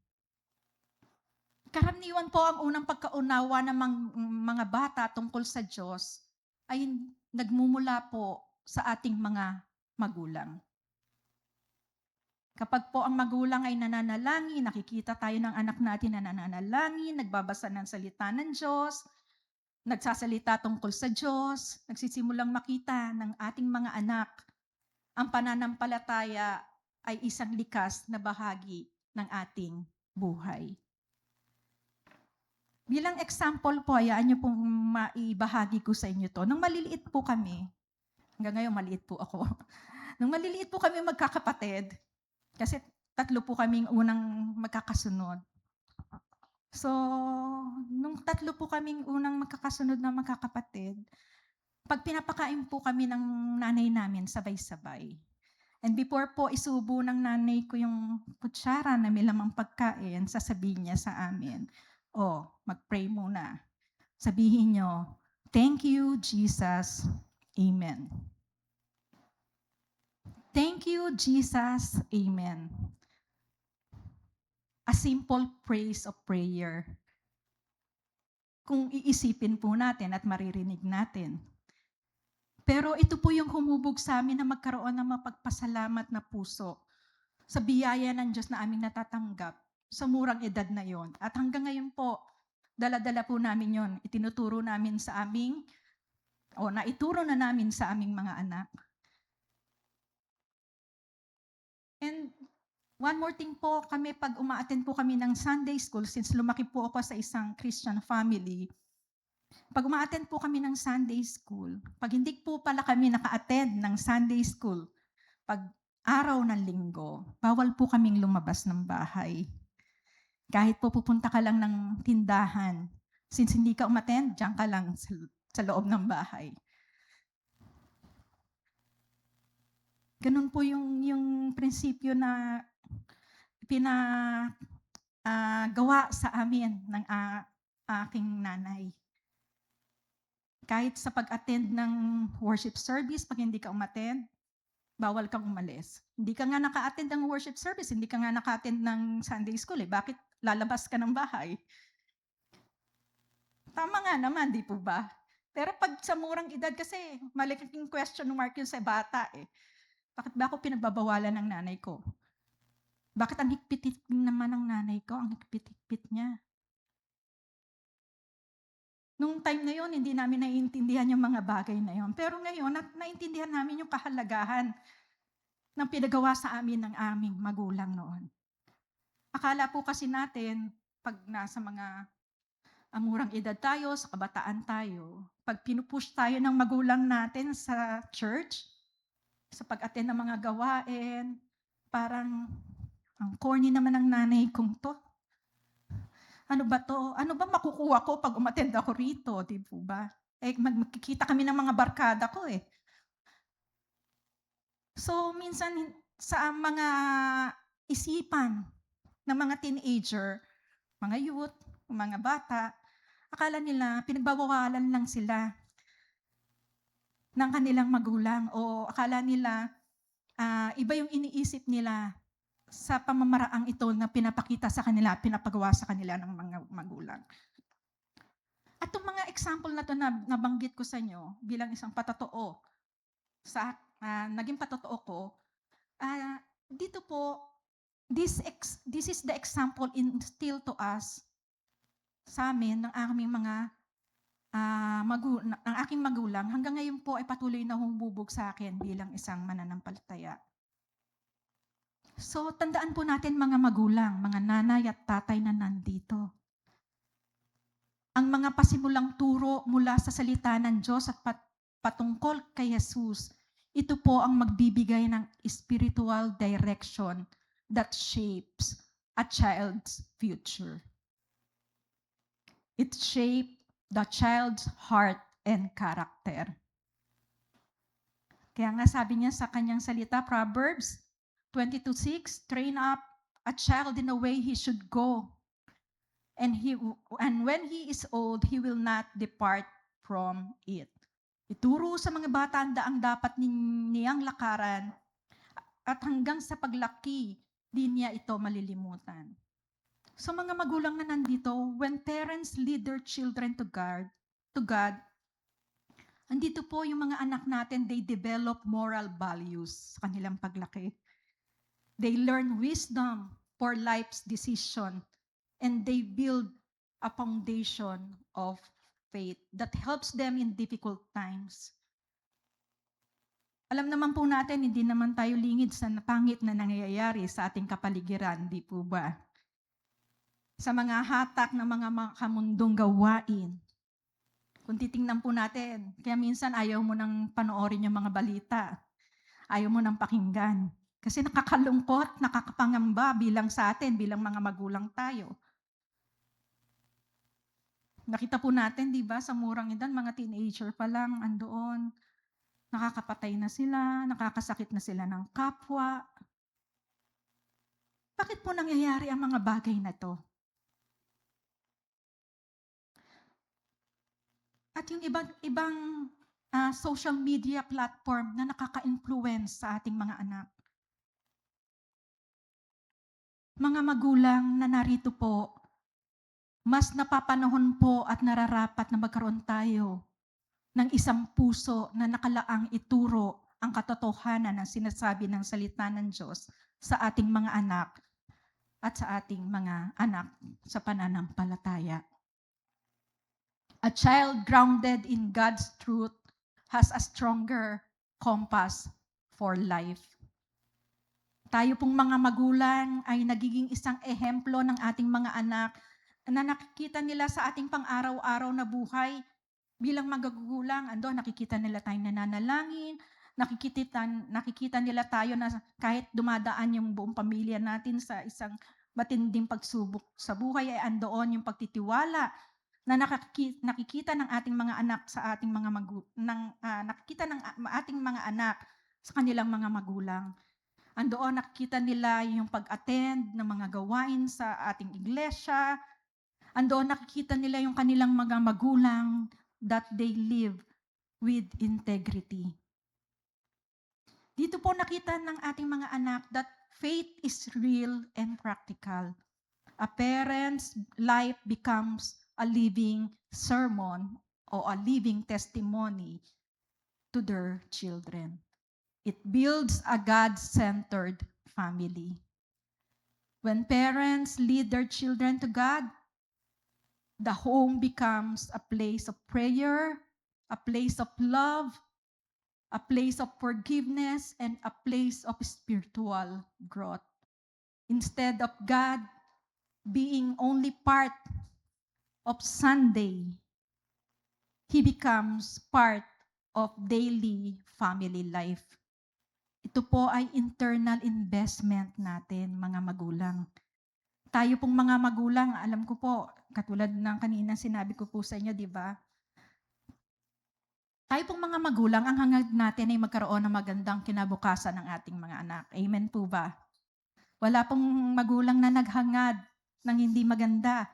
Karaniwan po ang unang pagkaunawa ng mga bata tungkol sa Diyos ay nagmumula po sa ating mga magulang. Kapag po ang magulang ay nananalangin, nakikita tayo ng anak natin na nananalangin, nagbabasa ng salita ng Diyos, nagsasalita tungkol sa Diyos, nagsisimulang makita ng ating mga anak ang pananampalataya ay isang likas na bahagi ng ating buhay. Bilang example po, hayaan niyo pong maibahagi ko sa inyo to. Nung maliliit po kami, hanggang ngayon maliit po ako, nung maliliit po kami magkakapatid, kasi 3 po kaming unang magkakasunod. So, nung 3 po kaming unang magkakasunod na magkakapatid, pag pinapakain po kami ng nanay namin, sabay-sabay. And before po isubo ng nanay ko yung kutsara na may lamang pagkain, sasabihin niya sa amin, mag-pray muna. Sabihin niyo, thank you, Jesus. Amen. Thank you, Jesus. Amen. A simple praise of prayer. Kung iisipin po natin at maririnig natin. Pero ito po yung humubog sa amin na magkaroon ng mapagpasalamat na puso sa biyaya ng Diyos na aming natatanggap sa murang edad na yon. At hanggang ngayon po, dala-dala po namin yon. Itinuturo namin sa naituro na namin sa aming mga anak. And one more thing po, pag uma-attend po kami ng Sunday school, since lumaki po ako sa isang Christian family, pag uma-attend po kami ng Sunday school, pag hindi po pala kami naka-attend ng Sunday school, pag araw ng linggo, bawal po kaming lumabas ng bahay. Kahit po pupunta ka lang ng tindahan, since hindi ka umattend, diyan ka lang sa loob ng bahay. Ganun po yung prinsipyo na gawa sa amin ng aking nanay. Kahit sa pag-attend ng worship service, pag hindi ka umattend, bawal kang umalis. Hindi ka nga naka-attend ng worship service, hindi ka nga naka-attend ng Sunday school, bakit lalabas ka ng bahay? Tama nga naman, di po ba? Pero pag sa murang edad kasi, malaking question mark yun sa bata eh. Bakit ba ako pinagbabawalan ng nanay ko? Bakit ang higpit naman ng nanay ko? Ang higpit niya. Nung time na yon, hindi namin naiintindihan yung mga bagay na yon. Pero ngayon, naintindihan namin yung kahalagahan ng pinagawa sa amin ng aming magulang noon. Akala po kasi natin, pag nasa mga murang edad tayo, sa kabataan tayo, pag pinupush tayo ng magulang natin sa church, sa pag-attend ng mga gawain, parang ang corny naman ng nanay kong to. Ano ba to? Ano ba makukuha ko pag umattend ako rito? Di po ba? Magkikita kami ng mga barkada ko eh. So, minsan sa mga isipan ng mga teenager, mga youth, mga bata, akala nila pinagbabawalan lang sila ng kanilang magulang o akala nila iba yung iniisip nila sa pamamaraang ito na pinapakita sa kanila, pinapagawa sa kanila ng mga magulang. At itong mga example na ito na nabanggit ko sa inyo bilang isang patotoo, naging patotoo ko, dito po, this is the example instilled to us sa amin ng aming mga ng aking magulang. Hanggang ngayon po ay patuloy na humubog sa akin bilang isang mananampalataya. So, tandaan po natin mga magulang, mga nanay at tatay na nandito. Ang mga pasimulang turo mula sa salita ng Diyos at patungkol kay Jesus, ito po ang magbibigay ng spiritual direction that shapes a child's future. It shapes the child's heart and character. Kaya nga sabi niya sa kanyang salita, Proverbs 22:6, train up a child in the way he should go. And when he is old, he will not depart from it. Ituro sa mga bata ang daang dapat niyang lakaran at hanggang sa paglaki, di niya ito malilimutan. So mga magulang na nandito, when parents lead their children to God, andito po yung mga anak natin, they develop moral values sa kanilang paglaki. They learn wisdom for life's decision, and they build a foundation of faith that helps them in difficult times. Alam naman po natin, hindi naman tayo lingid sa pangit na nangyayari sa ating kapaligiran, di po ba? Sa mga hatak ng mga kamundong gawain. Kung titingnan po natin, kaya minsan ayaw mo nang panoorin yung mga balita. Ayaw mo nang pakinggan. Kasi nakakalungkot, nakakapangamba bilang sa atin, bilang mga magulang tayo. Nakita po natin, di ba, sa murang edad, mga teenager pa lang, andoon, nakakapatay na sila, nakakasakit na sila ng kapwa. Bakit po nangyayari ang mga bagay na to? At yung ibang social media platform na nakaka-influence sa ating mga anak. Mga magulang na narito po, mas napapanahon po at nararapat na magkaroon tayo ng isang puso na nakalaang ituro ang katotohanan ng sinasabi ng salita ng Diyos sa ating mga anak at sa ating mga anak sa pananampalataya. A child grounded in God's truth has a stronger compass for life. Tayo pong mga magulang ay nagiging isang ehemplo ng ating mga anak na nakikita nila sa ating pang-araw-araw na buhay bilang magagulang. Nakikita nila tayong nananalangin, nakikita nila tayo na kahit dumadaan yung buong pamilya natin sa isang matinding pagsubok sa buhay, ay andoon yung pagtitiwala na nakikita ng ating mga anak sa ating mga nakikita ng ating mga anak sa kanilang mga magulang. Andoon nakikita nila yung pag-attend ng mga gawain sa ating iglesia. Andoon nakikita nila yung kanilang mga magulang that they live with integrity. Dito po nakita ng ating mga anak that faith is real and practical. A parent's life becomes a living sermon or a living testimony to their children. It builds a God-centered family. When parents lead their children to God, the home becomes a place of prayer, a place of love, a place of forgiveness, and a place of spiritual growth. Instead of God being only part of Sunday, He becomes part of daily family life. Ito po ay internal investment natin, mga magulang. Tayo pong mga magulang, alam ko po, katulad ng kanina sinabi ko po sa inyo, di ba? Tayo pong mga magulang, ang hangad natin ay magkaroon ng magandang kinabukasan ng ating mga anak. Amen po ba? Wala pong magulang na naghangad ng hindi maganda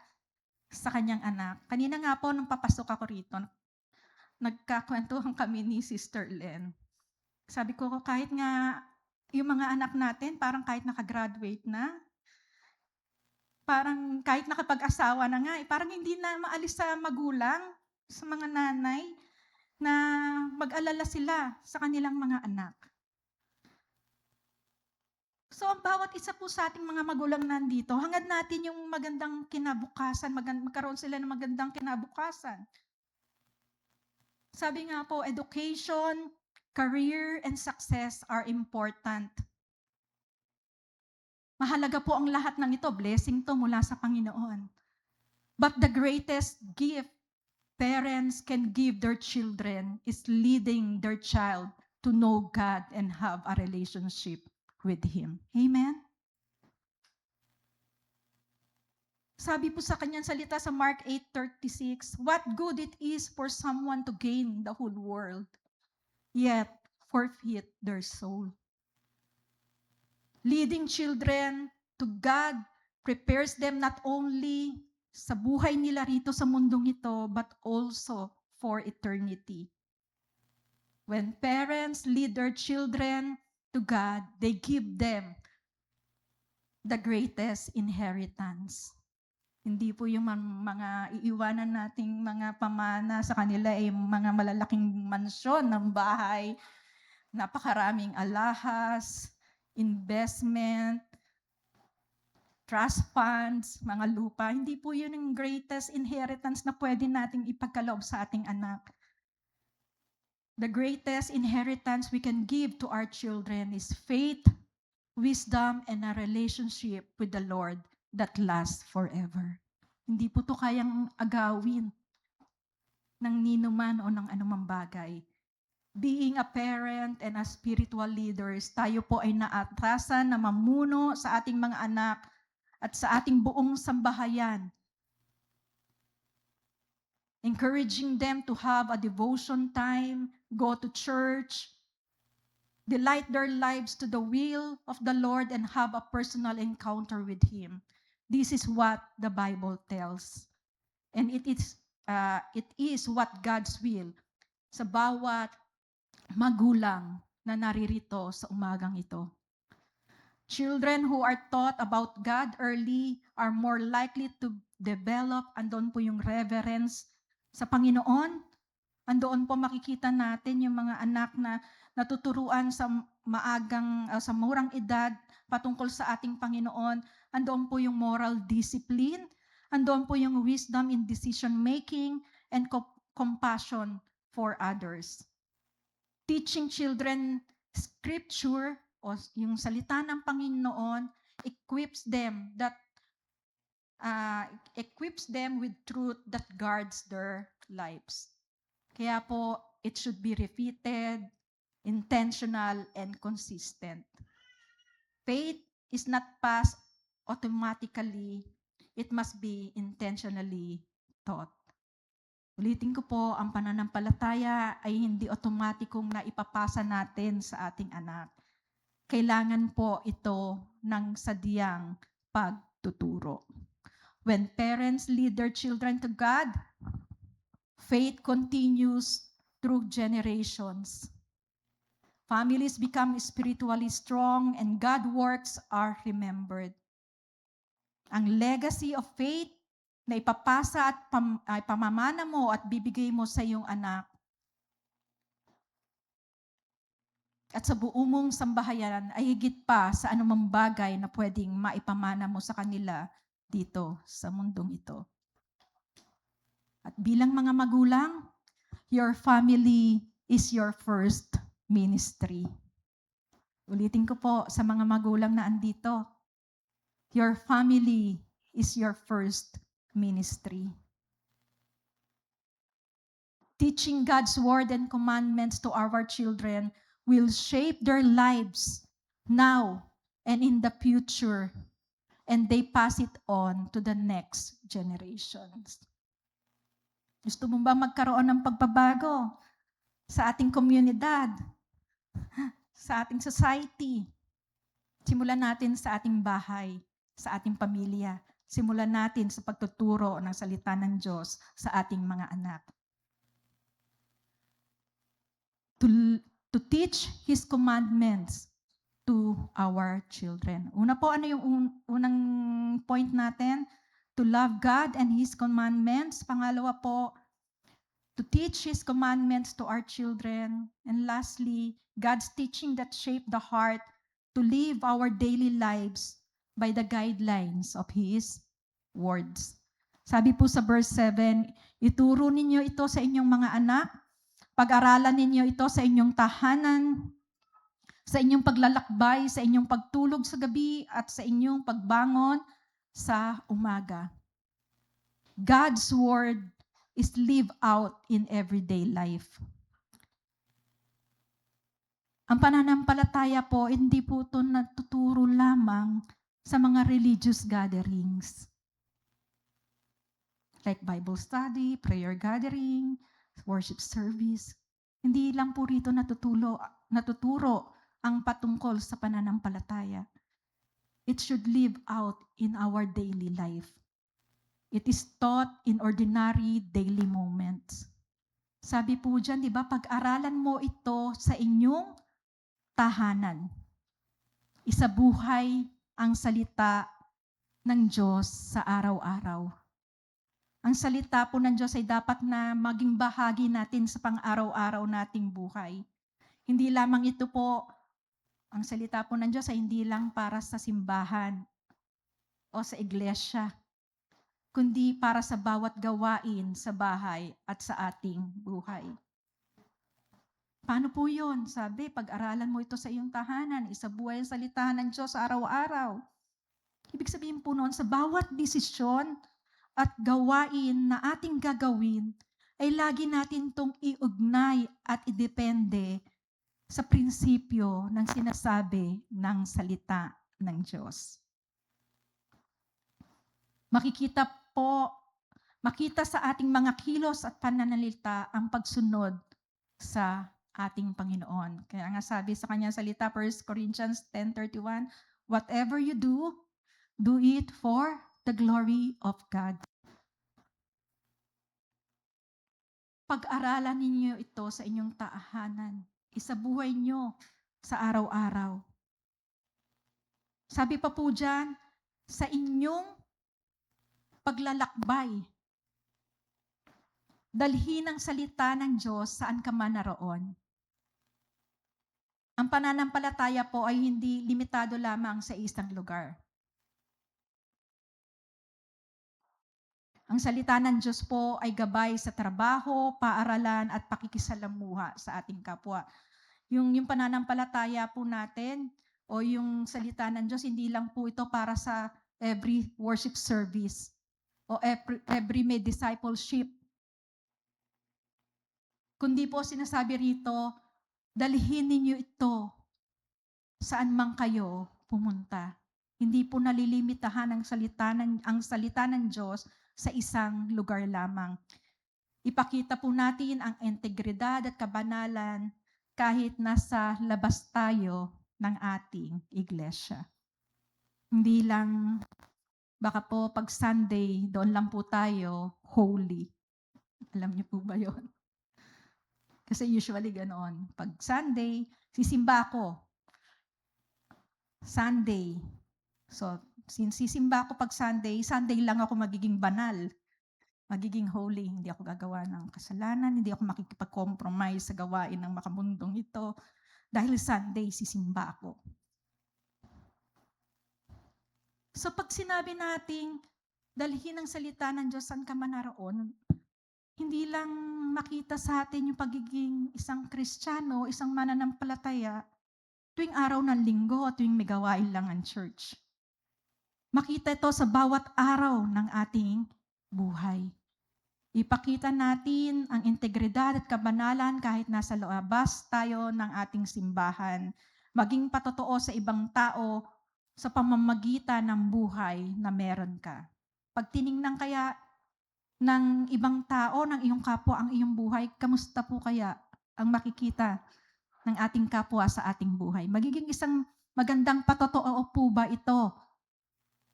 sa kanyang anak. Kanina nga po, nung papasok ako rito, nagkakwentuhan kami ni Sister Len. Sabi ko, kahit nga yung mga anak natin, parang kahit nakagraduate na, parang kahit nakapag-asawa na nga, parang hindi na maalis sa magulang, sa mga nanay, na mag-alala sila sa kanilang mga anak. So, ang bawat isa po sa ating mga magulang nandito, hangad natin yung magandang kinabukasan, magkaroon sila ng magandang kinabukasan. Sabi nga po, education, career, and success are important. Mahalaga po ang lahat ng ito, blessing to mula sa Panginoon. But the greatest gift parents can give their children is leading their child to know God and have a relationship with Him. Amen? Sabi po sa kanyang salita sa Mark 8:36, what good it is for someone to gain the whole world, yet forfeit their soul. Leading children to God prepares them not only sa buhay nila rito sa mundong ito, but also for eternity. When parents lead their children to God, they give them the greatest inheritance. Hindi po yung mga iiwanan nating mga pamana sa kanila ay mga malalaking mansyon ng bahay, napakaraming alahas, investment, trust funds, mga lupa. Hindi po yun ang greatest inheritance na pwede nating ipagkaloob sa ating anak. The greatest inheritance we can give to our children is faith, wisdom, and a relationship with the Lord that lasts forever. Hindi po to kayang agawin ng ninuman o ng anumang bagay. Being a parent and a spiritual leaders, tayo po ay naatrasan na mamuno sa ating mga anak at sa ating buong sambahayan. Encouraging them to have a devotion time, go to church, delight their lives to the will of the Lord, and have a personal encounter with Him. This is what the Bible tells. And it is what God's will sa bawat magulang na naririto sa umagang ito. Children who are taught about God early are more likely to develop, andon po yung reverence sa Panginoon. Andoon po makikita natin yung mga anak na natuturuan sa sa murang edad patungkol sa ating Panginoon. Andoon po yung moral discipline, andoon po yung wisdom in decision making and compassion for others. Teaching children scripture o yung salita ng Panginoon equips them with truth that guards their lives. Kaya po, it should be repeated, intentional, and consistent. Faith is not passed automatically. It must be intentionally taught. Ulitin ko po, ang pananampalataya ay hindi otomatikong naipapasa natin sa ating anak. kailangan po ito ng sadyang pagtuturo. When parents lead their children to God, faith continues through generations. Families become spiritually strong and God works are remembered. Ang legacy of faith na ipapasa at pamamana mo at bibigay mo sa iyong anak at sa buong mong sambahayan ay higit pa sa anumang bagay na pwedeng maipamana mo sa kanila dito sa mundong ito. At bilang mga magulang, your family is your first ministry. Ulitin ko po sa mga magulang na andito, your family is your first ministry. Teaching God's word and commandments to our children will shape their lives now and in the future, and they pass it on to the next generations. Gusto mo ba magkaroon ng pagbabago sa ating komunidad, sa ating society? Simulan natin sa ating bahay, sa ating pamilya. Simulan natin sa pagtuturo ng salita ng Diyos sa ating mga anak. To teach His commandments to our children. Una po, ano yung unang point natin? To love God and His commandments. Pangalawa po, to teach His commandments to our children. And lastly, God's teaching that shape the heart to live our daily lives by the guidelines of His words. Sabi po sa verse 7, ituro ninyo ito sa inyong mga anak, pag-aralan ninyo ito sa inyong tahanan, sa inyong paglalakbay, sa inyong pagtulog sa gabi, at sa inyong pagbangon sa umaga. God's word is lived out in everyday life. Ang pananampalataya po, hindi po ito natuturo lamang sa mga religious gatherings. Like Bible study, prayer gathering, worship service. Hindi lang po rito natuturo ang patungkol sa pananampalataya. It should live out in our daily life. It is taught in ordinary daily moments. Sabi po dyan, di ba, pag-aralan mo ito sa inyong tahanan. Isabuhay ang salita ng Diyos sa araw-araw. Ang salita po ng Diyos ay dapat na maging bahagi natin sa pang-araw-araw nating buhay. Hindi lamang ito po, ang salita po ng Diyos ay hindi lang para sa simbahan o sa iglesia, kundi para sa bawat gawain sa bahay at sa ating buhay. Paano po yun? Sabi, pag-aralan mo ito sa iyong tahanan, isabuhay ang salita ng Diyos araw-araw. Ibig sabihin po noon, sa bawat desisyon at gawain na ating gagawin, ay lagi natin itong iugnay at idepende sa prinsipyo ng sinasabi ng salita ng Diyos. Makita sa ating mga kilos at pananalita ang pagsunod sa ating Panginoon. Kaya nga sabi sa kanyang salita, 1 Corinthians 10:31, whatever you do, do it for the glory of God. Pag-aralan ninyo ito sa inyong tahanan. Isabuhay nyo sa araw-araw. Sabi pa po dyan, sa inyong paglalakbay, dalhin ang salita ng Diyos saan ka man naroon. Ang pananampalataya po ay hindi limitado lamang sa isang lugar. Ang salita ng Diyos po ay gabay sa trabaho, paaralan at pakikisalamuha sa ating kapwa. Yung pananampalataya po natin o yung salita ng Diyos, hindi lang po ito para sa every worship service o every may discipleship. Kundi po sinasabi rito, dalhin ninyo ito saan man kayo pumunta. Hindi po nalilimitahan ang salita ng Diyos sa isang lugar lamang. Ipakita po natin ang integridad at kabanalan kahit nasa labas tayo ng ating iglesia. Hindi lang, baka po pag Sunday, doon lang po tayo holy. Alam niyo po ba yon? Kasi usually ganoon. Pag Sunday, sisimba ako. Sunday. So, since sisimba ako pag Sunday, Sunday lang ako magiging banal. Magiging holy. Hindi ako gagawa ng kasalanan. Hindi ako makikipag-compromise sa gawain ng makamundong ito. Dahil Sunday, sisimba ako. So pag sinabi nating dalhin ang salita ng Diyos saan ka man naroon, hindi lang makita sa atin yung pagiging isang Kristiyano, isang mananampalataya, tuwing araw ng linggo at tuwing may gawain lang ang church. Makita ito sa bawat araw ng ating buhay. Ipakita natin ang integridad at kabanalan kahit nasa labas tayo ng ating simbahan. Maging patotoo sa ibang tao sa pamamagitan ng buhay na meron ka. Pag tiningnan kaya ng ibang tao, ng iyong kapwa ang iyong buhay, kamusta po kaya ang makikita ng ating kapwa sa ating buhay? Magiging isang magandang patotoo po ba ito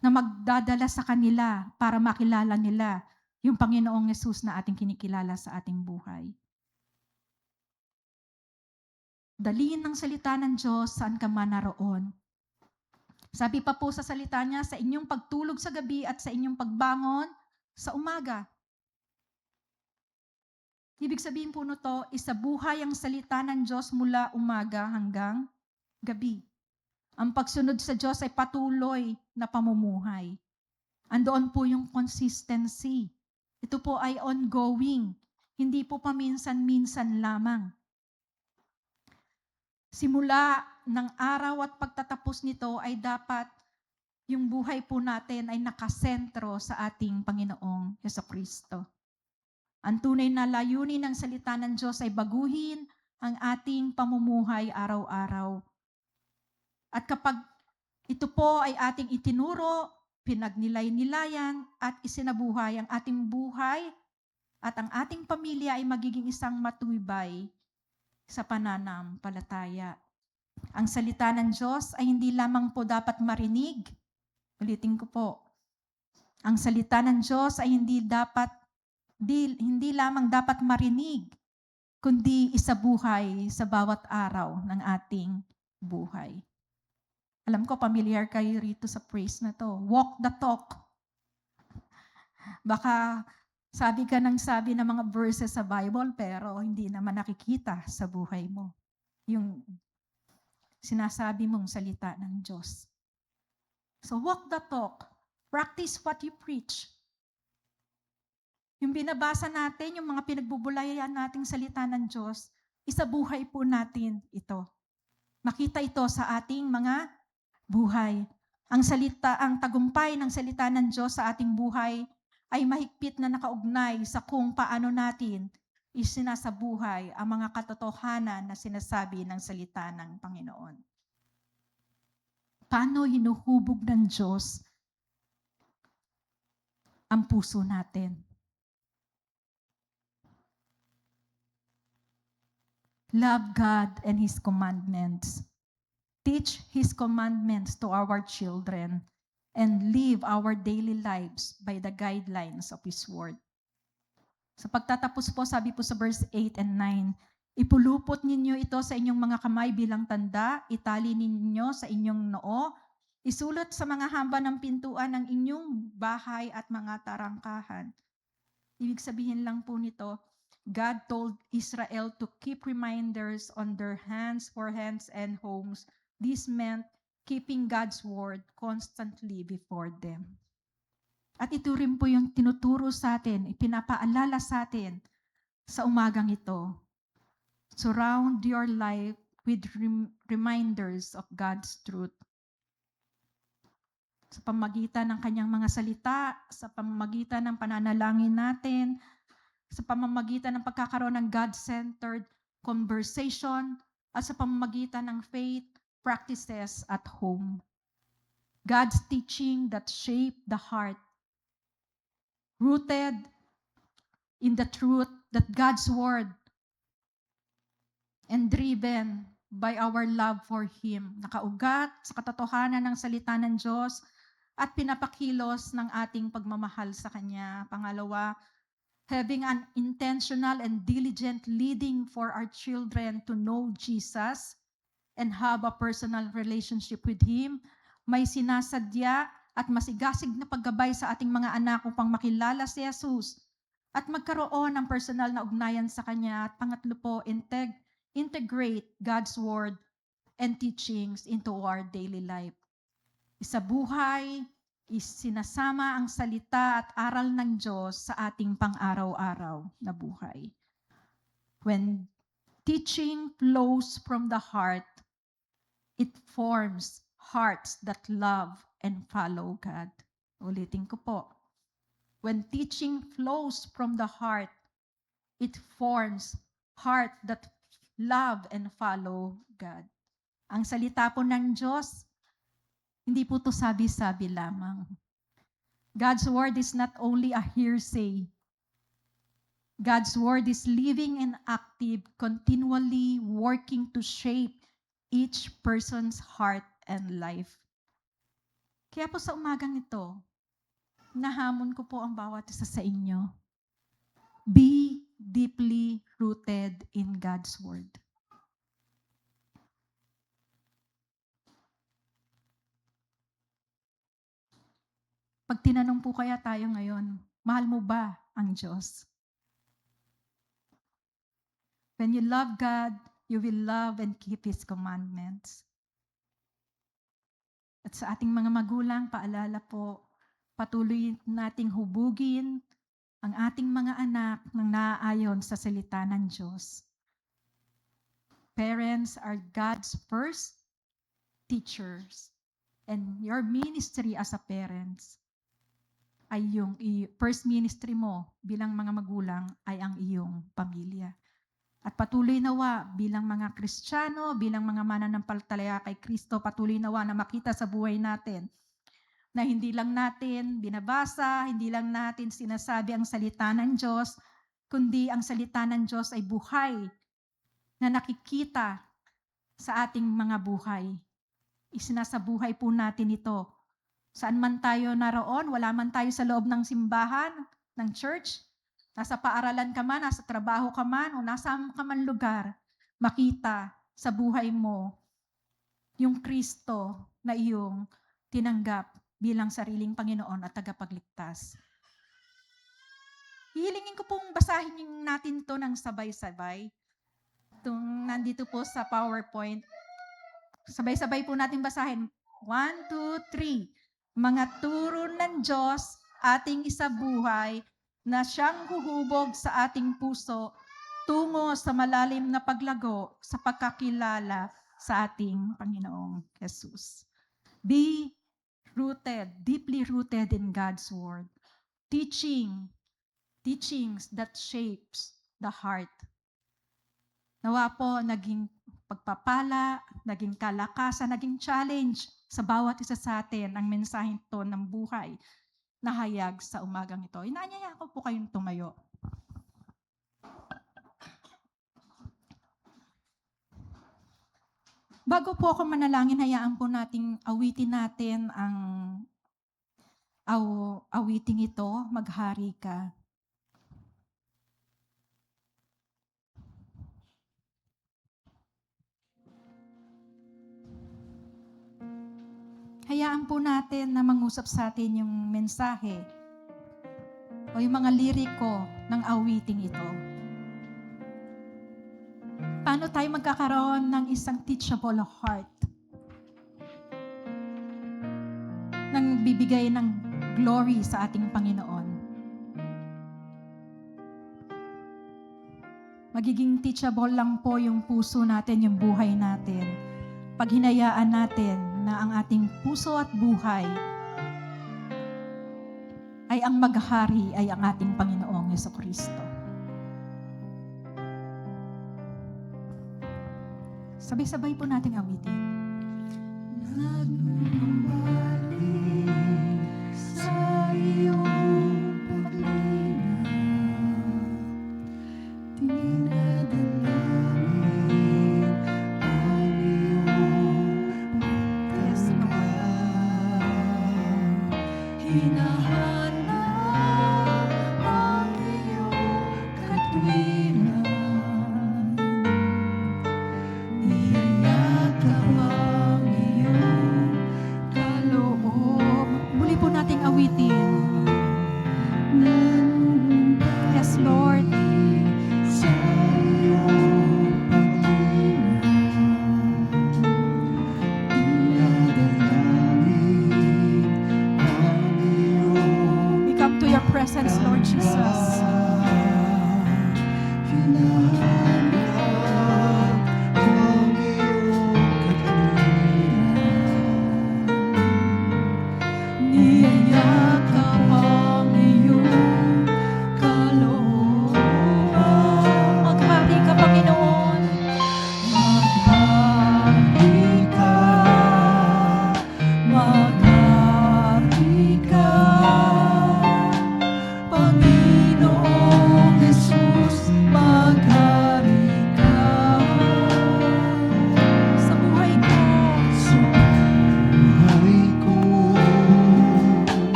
na magdadala sa kanila para makilala nila yung Panginoong Yesus na ating kinikilala sa ating buhay? Daliin ng salita ng Diyos saan ka man naroon. Sabi pa po sa salita niya, sa inyong pagtulog sa gabi at sa inyong pagbangon sa umaga. Ibig sabihin po nito, isabuhay ang salita ng Diyos mula umaga hanggang gabi. Ang pagsunod sa Diyos ay patuloy na pamumuhay. Andoon po yung consistency. Ito po ay ongoing. Hindi po paminsan-minsan lamang. Simula ng araw at pagtatapos nito ay dapat yung buhay po natin ay nakasentro sa ating Panginoong Jesucristo. Ang tunay na layunin ng salita ng Diyos ay baguhin ang ating pamumuhay araw-araw. At kapag ito po ay ating itinuro, pinagnilay-nilayan at isinabuhay, ang ating buhay at ang ating pamilya ay magiging isang matubay sa pananampalataya. Ang salita ng Diyos ay hindi lamang po dapat marinig. Ulitin ko po. Ang salita ng Diyos ay hindi lamang dapat marinig, kundi isabuhay sa bawat araw ng ating buhay. Alam ko, familiar kayo rito sa praise na to. Walk the talk. Baka sabi ka ng sabi ng mga verses sa Bible, pero hindi naman nakikita sa buhay mo. Yung sinasabi mong salita ng Diyos. So walk the talk. Practice what you preach. Yung binabasa natin, yung mga pinagbubulayan nating salita ng Diyos, isabuhay po natin ito. Makita ito sa ating mga buhay. Ang tagumpay ng salita ng Diyos sa ating buhay ay mahigpit na nakaugnay sa kung paano natin isinasabuhay ang mga katotohanan na sinasabi ng salita ng Panginoon. Paano hinuhubog ng Diyos ang puso natin? Love God and His commandments. Teach His commandments to our children and live our daily lives by the guidelines of His Word. Sa pagtatapos po, sabi po sa verse 8 and 9, ipulupot ninyo ito sa inyong mga kamay bilang tanda, itali ninyo sa inyong noo, isulat sa mga hamba ng pintuan ng inyong bahay at mga tarangkahan. Ibig sabihin lang po nito, God told Israel to keep reminders on their hands, foreheads, and homes. This meant keeping God's word constantly before them. At ito rin po yung tinuturo sa atin, ipinapaalala sa atin sa umagang ito. Surround your life with reminders of God's truth. Sa pamamagitan ng kanyang mga salita, sa pamamagitan ng pananalangin natin, sa pamamagitan ng pagkakaroon ng God-centered conversation, at sa pamamagitan ng faith practices at home. God's teaching that shape the heart, rooted in the truth that God's word and driven by our love for Him. Nakaugat sa katotohanan ng salita ng Diyos at pinapakilos ng ating pagmamahal sa Kanya. Pangalawa, having an intentional and diligent leading for our children to know Jesus and have a personal relationship with Him. May sinasadya at masigasig na paggabay sa ating mga anak upang makilala si Jesus at magkaroon ng personal na ugnayan sa Kanya. At pangatlo po, integrate God's Word and teachings into our daily life. Sa buhay, sinasama ang salita at aral ng Diyos sa ating pang-araw-araw na buhay. When teaching flows from the heart, it forms hearts that love and follow God. Ulitin ko po. When teaching flows from the heart, it forms heart that love and follow God. Ang salita po ng Diyos, hindi po to sabi-sabi lamang. God's word is not only a hearsay. God's word is living and active, continually working to shape each person's heart and life. Kaya po sa umagang ito, nahamon ko po ang bawat isa sa inyo. Be deeply rooted in God's word. Pag tinanong po kaya tayo ngayon, mahal mo ba ang Diyos? When you love God, you will love and keep His commandments. At sa ating mga magulang, paalala po, patuloy nating hubugin ang ating mga anak ng naaayon sa salita ng Diyos. Parents are God's first teachers, and your ministry as a parents ay yung first ministry mo bilang mga magulang ay ang iyong pamilya. At patuloy nawa bilang mga Kristiyano, bilang mga mananampalataya kay Kristo, patuloy nawa na makita sa buhay natin na hindi lang natin binabasa, hindi lang natin sinasabi ang salita ng Diyos, kundi ang salita ng Diyos ay buhay na nakikita sa ating mga buhay. Isinasabuhay po natin ito. Saan man tayo naroon, wala man tayo sa loob ng simbahan, ng church, nasa paaralan ka man, nasa trabaho ka man, o nasa ka man lugar, makita sa buhay mo yung Kristo na iyong tinanggap bilang sariling Panginoon at tagapagligtas. Hihilingin ko pong basahin natin to ng sabay-sabay. Itong nandito po sa PowerPoint. Sabay-sabay po natin basahin. 1, 2, 3. Mga turo ng Diyos, ating isabuhay, na siyang huhubog sa ating puso tungo sa malalim na paglago sa pagkakilala sa ating Panginoong Jesus. Be rooted, deeply rooted in God's Word. Teachings that shapes the heart. Nawa po naging pagpapala, naging kalakasan, naging challenge sa bawat isa sa atin ang mensaheng ito ng buhay na hayag sa umagang ito. Inaanyaya ko po kayong tumayo. Bago po ako manalangin, hayaan po nating awitin natin ang awiting ito, Maghari Ka. Hayaan po natin na mangusap sa atin yung mensahe o yung mga liriko ng awiting ito. Paano tayo magkakaroon ng isang teachable heart? Nang bibigay ng glory sa ating Panginoon. Magiging teachable lang po yung puso natin, yung buhay natin. Pag hinayaan natin na ang ating puso at buhay ay ang maghari ay ang ating Panginoong Jesucristo. Sabay-sabay po nating awitin. Nagnumbalik sa iyong paglinaw, dinadalangin ang hinahanap ang iyong katwiran. Niyayakap ang iyong kaloob. Muli po nating awitin. Yes, Lord. Sa iyong paglinang, ilalangin ang iyong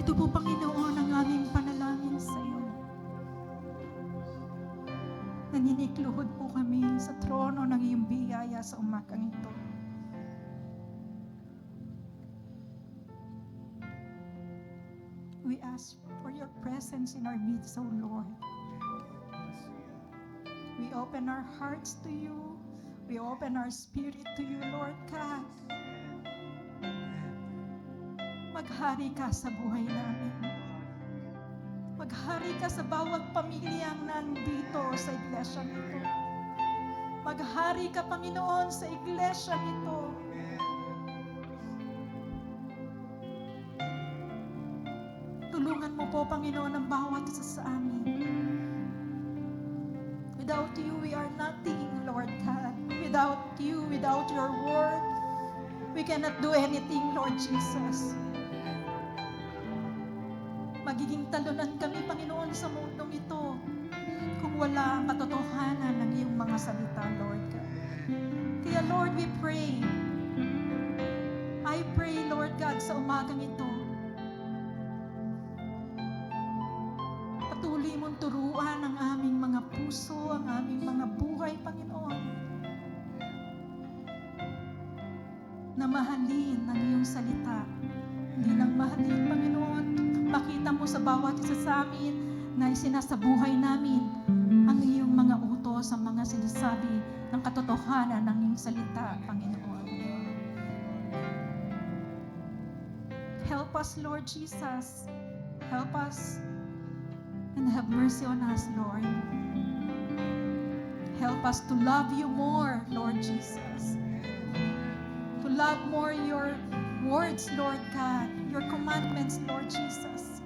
Ito po, Panginoon, ang aming panalangin sa iyo. Naninikluhod po kami sa trono ng iyong biyaya sa umagang ito. We ask for your presence in our midst, O Lord. We open our hearts to you. We open our spirit to you, Lord God. Maghari ka sa buhay namin. Maghari ka sa bawat pamilyang nandito sa iglesia nito. Maghari ka, Panginoon, sa iglesia nito. Tulungan mo po, Panginoon, ang bawat isa sa amin. Without you, we are nothing, Lord God. Without you, without your word, we cannot do anything, Lord Jesus. Magiging talunan kami, Panginoon, sa mundong ito kung wala ang katotohanan ng iyong mga salita, Lord God. Kaya, Lord, we pray. I pray, Lord God, sa umagang ito, patuloy mong turuan ang aming mga puso, ang aming mga buhay, Panginoon, na mahalin ang iyong salita. Hindi lang mahalin, Panginoon, makita mo sa bawat isa sa amin na isinasabuhay namin ang iyong mga utos, ang mga sinasabi ng katotohanan ng iyong salita, Panginoon. Help us, Lord Jesus. Help us and have mercy on us, Lord. Help us to love you more, Lord Jesus. To love more your words, Lord God. Your commandments, Lord Jesus.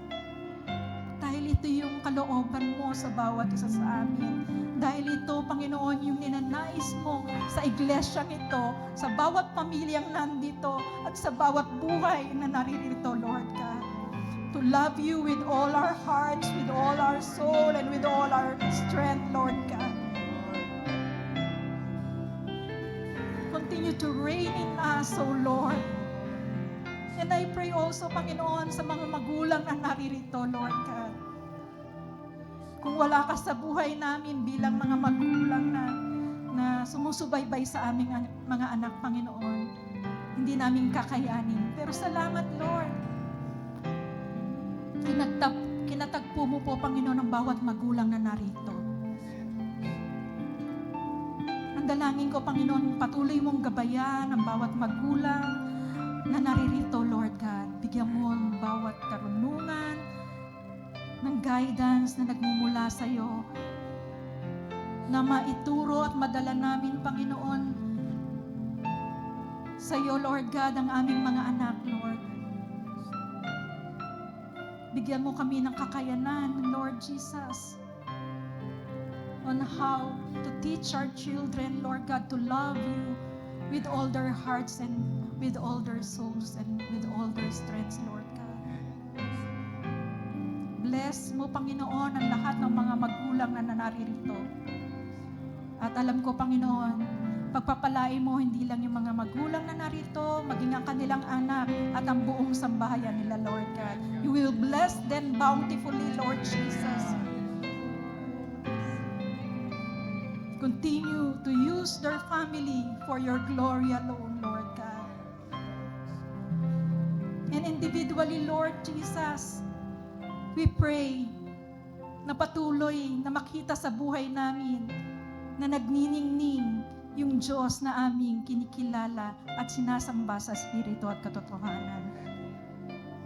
Dahil ito yung kalooban mo sa bawat isa sa amin. Dahil ito, Panginoon, yung ninanais mo sa iglesyang ito, sa bawat pamilyang nandito, at sa bawat buhay na naririto, Lord God. To love you with all our hearts, with all our soul, and with all our strength, Lord God. Continue to reign in us, O Lord. And I pray also, Panginoon, sa mga magulang na naririto, Lord God. Kung wala ka sa buhay namin bilang mga magulang na sumusubaybay sa aming mga anak, Panginoon, hindi namin kakayanin. Pero salamat, Lord. Kinatagpo mo po, Panginoon, ang bawat magulang na narito. Ang dalangin ko, Panginoon, patuloy mong gabayan ang bawat magulang na naririto, Lord God. Bigyan mo ang bawat karunungan, ng guidance na nagmumula sa iyo, na maituro at madala namin, Panginoon, sa iyo, Lord God, ang aming mga anak, Lord. Bigyan mo kami ng kakayanan, Lord Jesus, on how to teach our children, Lord God, to love you with all their hearts and with all their souls and with all their strengths, Lord God. Bless mo, Panginoon, ang lahat ng mga magulang na naririto. At alam ko, Panginoon, pagpapalain mo hindi lang yung mga magulang na narito, maging ang kanilang anak at ang buong sambahayan nila, Lord God. You will bless them bountifully, Lord Jesus. Continue to use their family for your glory alone, Lord God. And individually, Lord Jesus, we pray na patuloy na makita sa buhay namin na nagniningning yung Diyos na aming kinikilala at sinasamba sa Espiritu at katotohanan.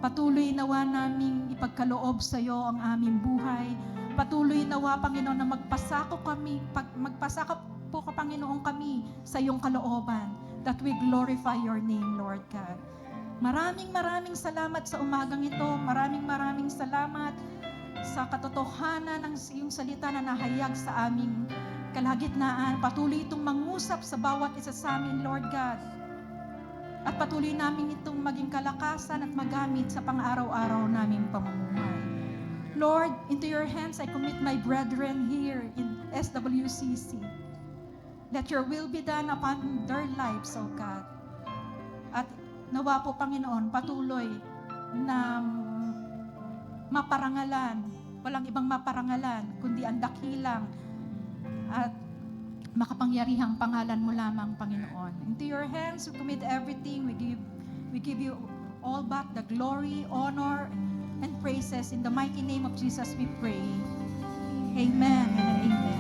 Patuloy nawa naming ipagkaloob sa iyo ang aming buhay. Patuloy nawa, Panginoon, na magpasakop po ka, Panginoon, kami sa iyong kalooban, that we glorify your name, Lord God. Maraming salamat sa umagang ito. Maraming salamat sa katotohanan ng iyong salita na nahayag sa aming kalagitnaan. Patuloy itong mangusap sa bawat isa sa amin, Lord God. At patuloy namin itong maging kalakasan at magamit sa pang-araw-araw naming pamumuhay. Lord, into your hands I commit my brethren here in SWCC. Let your will be done upon their lives, O God. At nawa po, Panginoon, patuloy na maparangalan. Walang ibang maparangalan, kundi ang dakilang at makapangyarihang pangalan mo lamang, Panginoon. Into your hands we commit everything. We give you all back the glory, honor, and praises. In the mighty name of Jesus we pray. Amen and amen.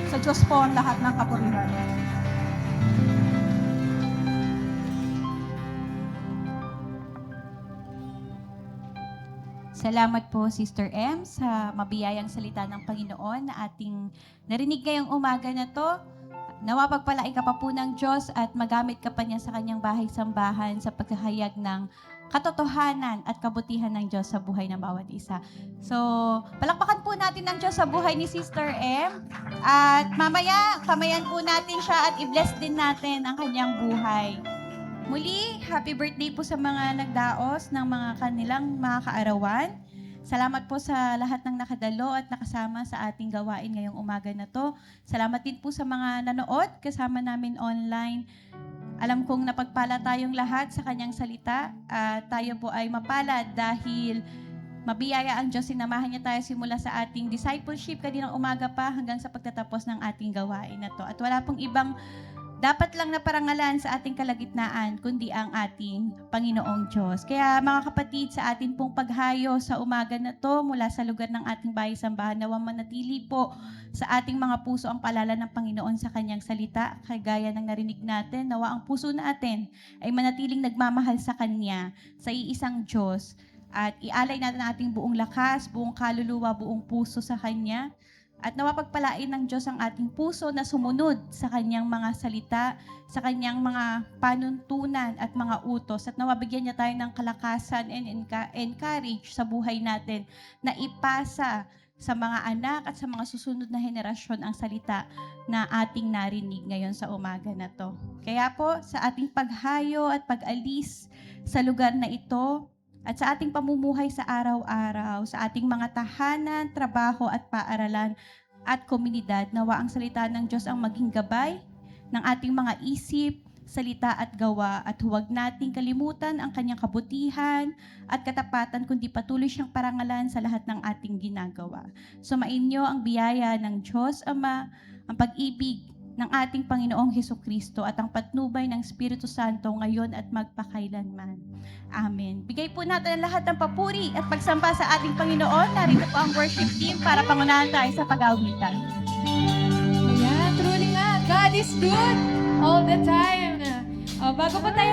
Sa Diyos po ang lahat ng kapurihan. Salamat po, Sister M, sa mabiyayang salita ng Panginoon na ating narinig ngayong umaga na to. Nawa pagpalain ka pa po ng Diyos at magamit ka pa niya sa kanyang bahay-sambahan sa pagkahayag ng katotohanan at kabutihan ng Diyos sa buhay ng bawat isa. So, palakpakan po natin ng Diyos sa buhay ni Sister M. At mamaya, kamayan po natin siya at i-bless din natin ang kanyang buhay. Muli, happy birthday po sa mga nagdaos ng mga kanilang mga kaarawan. Salamat po sa lahat ng nakadalo at nakasama sa ating gawain ngayong umaga na to. Salamat din po sa mga nanood kasama namin online. Alam kong napagpala tayong lahat sa kanyang salita at tayo po ay mapalad dahil mabiyaya ang Diyos. Sinamahan niya tayo simula sa ating discipleship kaninang umaga pa hanggang sa pagtatapos ng ating gawain na to. At wala pong ibang dapat lang na parangalan sa ating kalagitnaan, kundi ang ating Panginoong Diyos. Kaya mga kapatid, sa atin pong paghayo sa umaga na to, mula sa lugar ng ating bahay-sambahan, nawang manatili po sa ating mga puso ang paalala ng Panginoon sa kanyang salita. Kagaya ng narinig natin, nawa ang puso natin ay manatiling nagmamahal sa Kanya, sa iisang Diyos. At ialay natin ang ating buong lakas, buong kaluluwa, buong puso sa Kanya. At nawapagpalain ng Diyos ang ating puso na sumunod sa kanyang mga salita, sa kanyang mga panuntunan at mga utos. At nawabigyan niya tayo ng kalakasan and encourage sa buhay natin na ipasa sa mga anak at sa mga susunod na henerasyon ang salita na ating narinig ngayon sa umaga na to. Kaya po, sa ating paghayo at pag-alis sa lugar na ito, at sa ating pamumuhay sa araw-araw, sa ating mga tahanan, trabaho at paaralan at komunidad, nawa ang salita ng Diyos ang maging gabay ng ating mga isip, salita at gawa, at huwag nating kalimutan ang kanyang kabutihan at katapatan, kundi patuloy siyang parangalan sa lahat ng ating ginagawa. Sumainyo ang biyaya ng Diyos Ama, ang pag-ibig ng ating Panginoong Hesukristo at ang patnubay ng Espiritu Santo ngayon at magpakailanman. Amen. Bigay po natin ang lahat ng papuri at pagsamba sa ating Panginoon. Narito po ang worship team para pangunahan tayo sa pag-awitan. Ayan, truly nga, God is good all the time. Bago pa tayo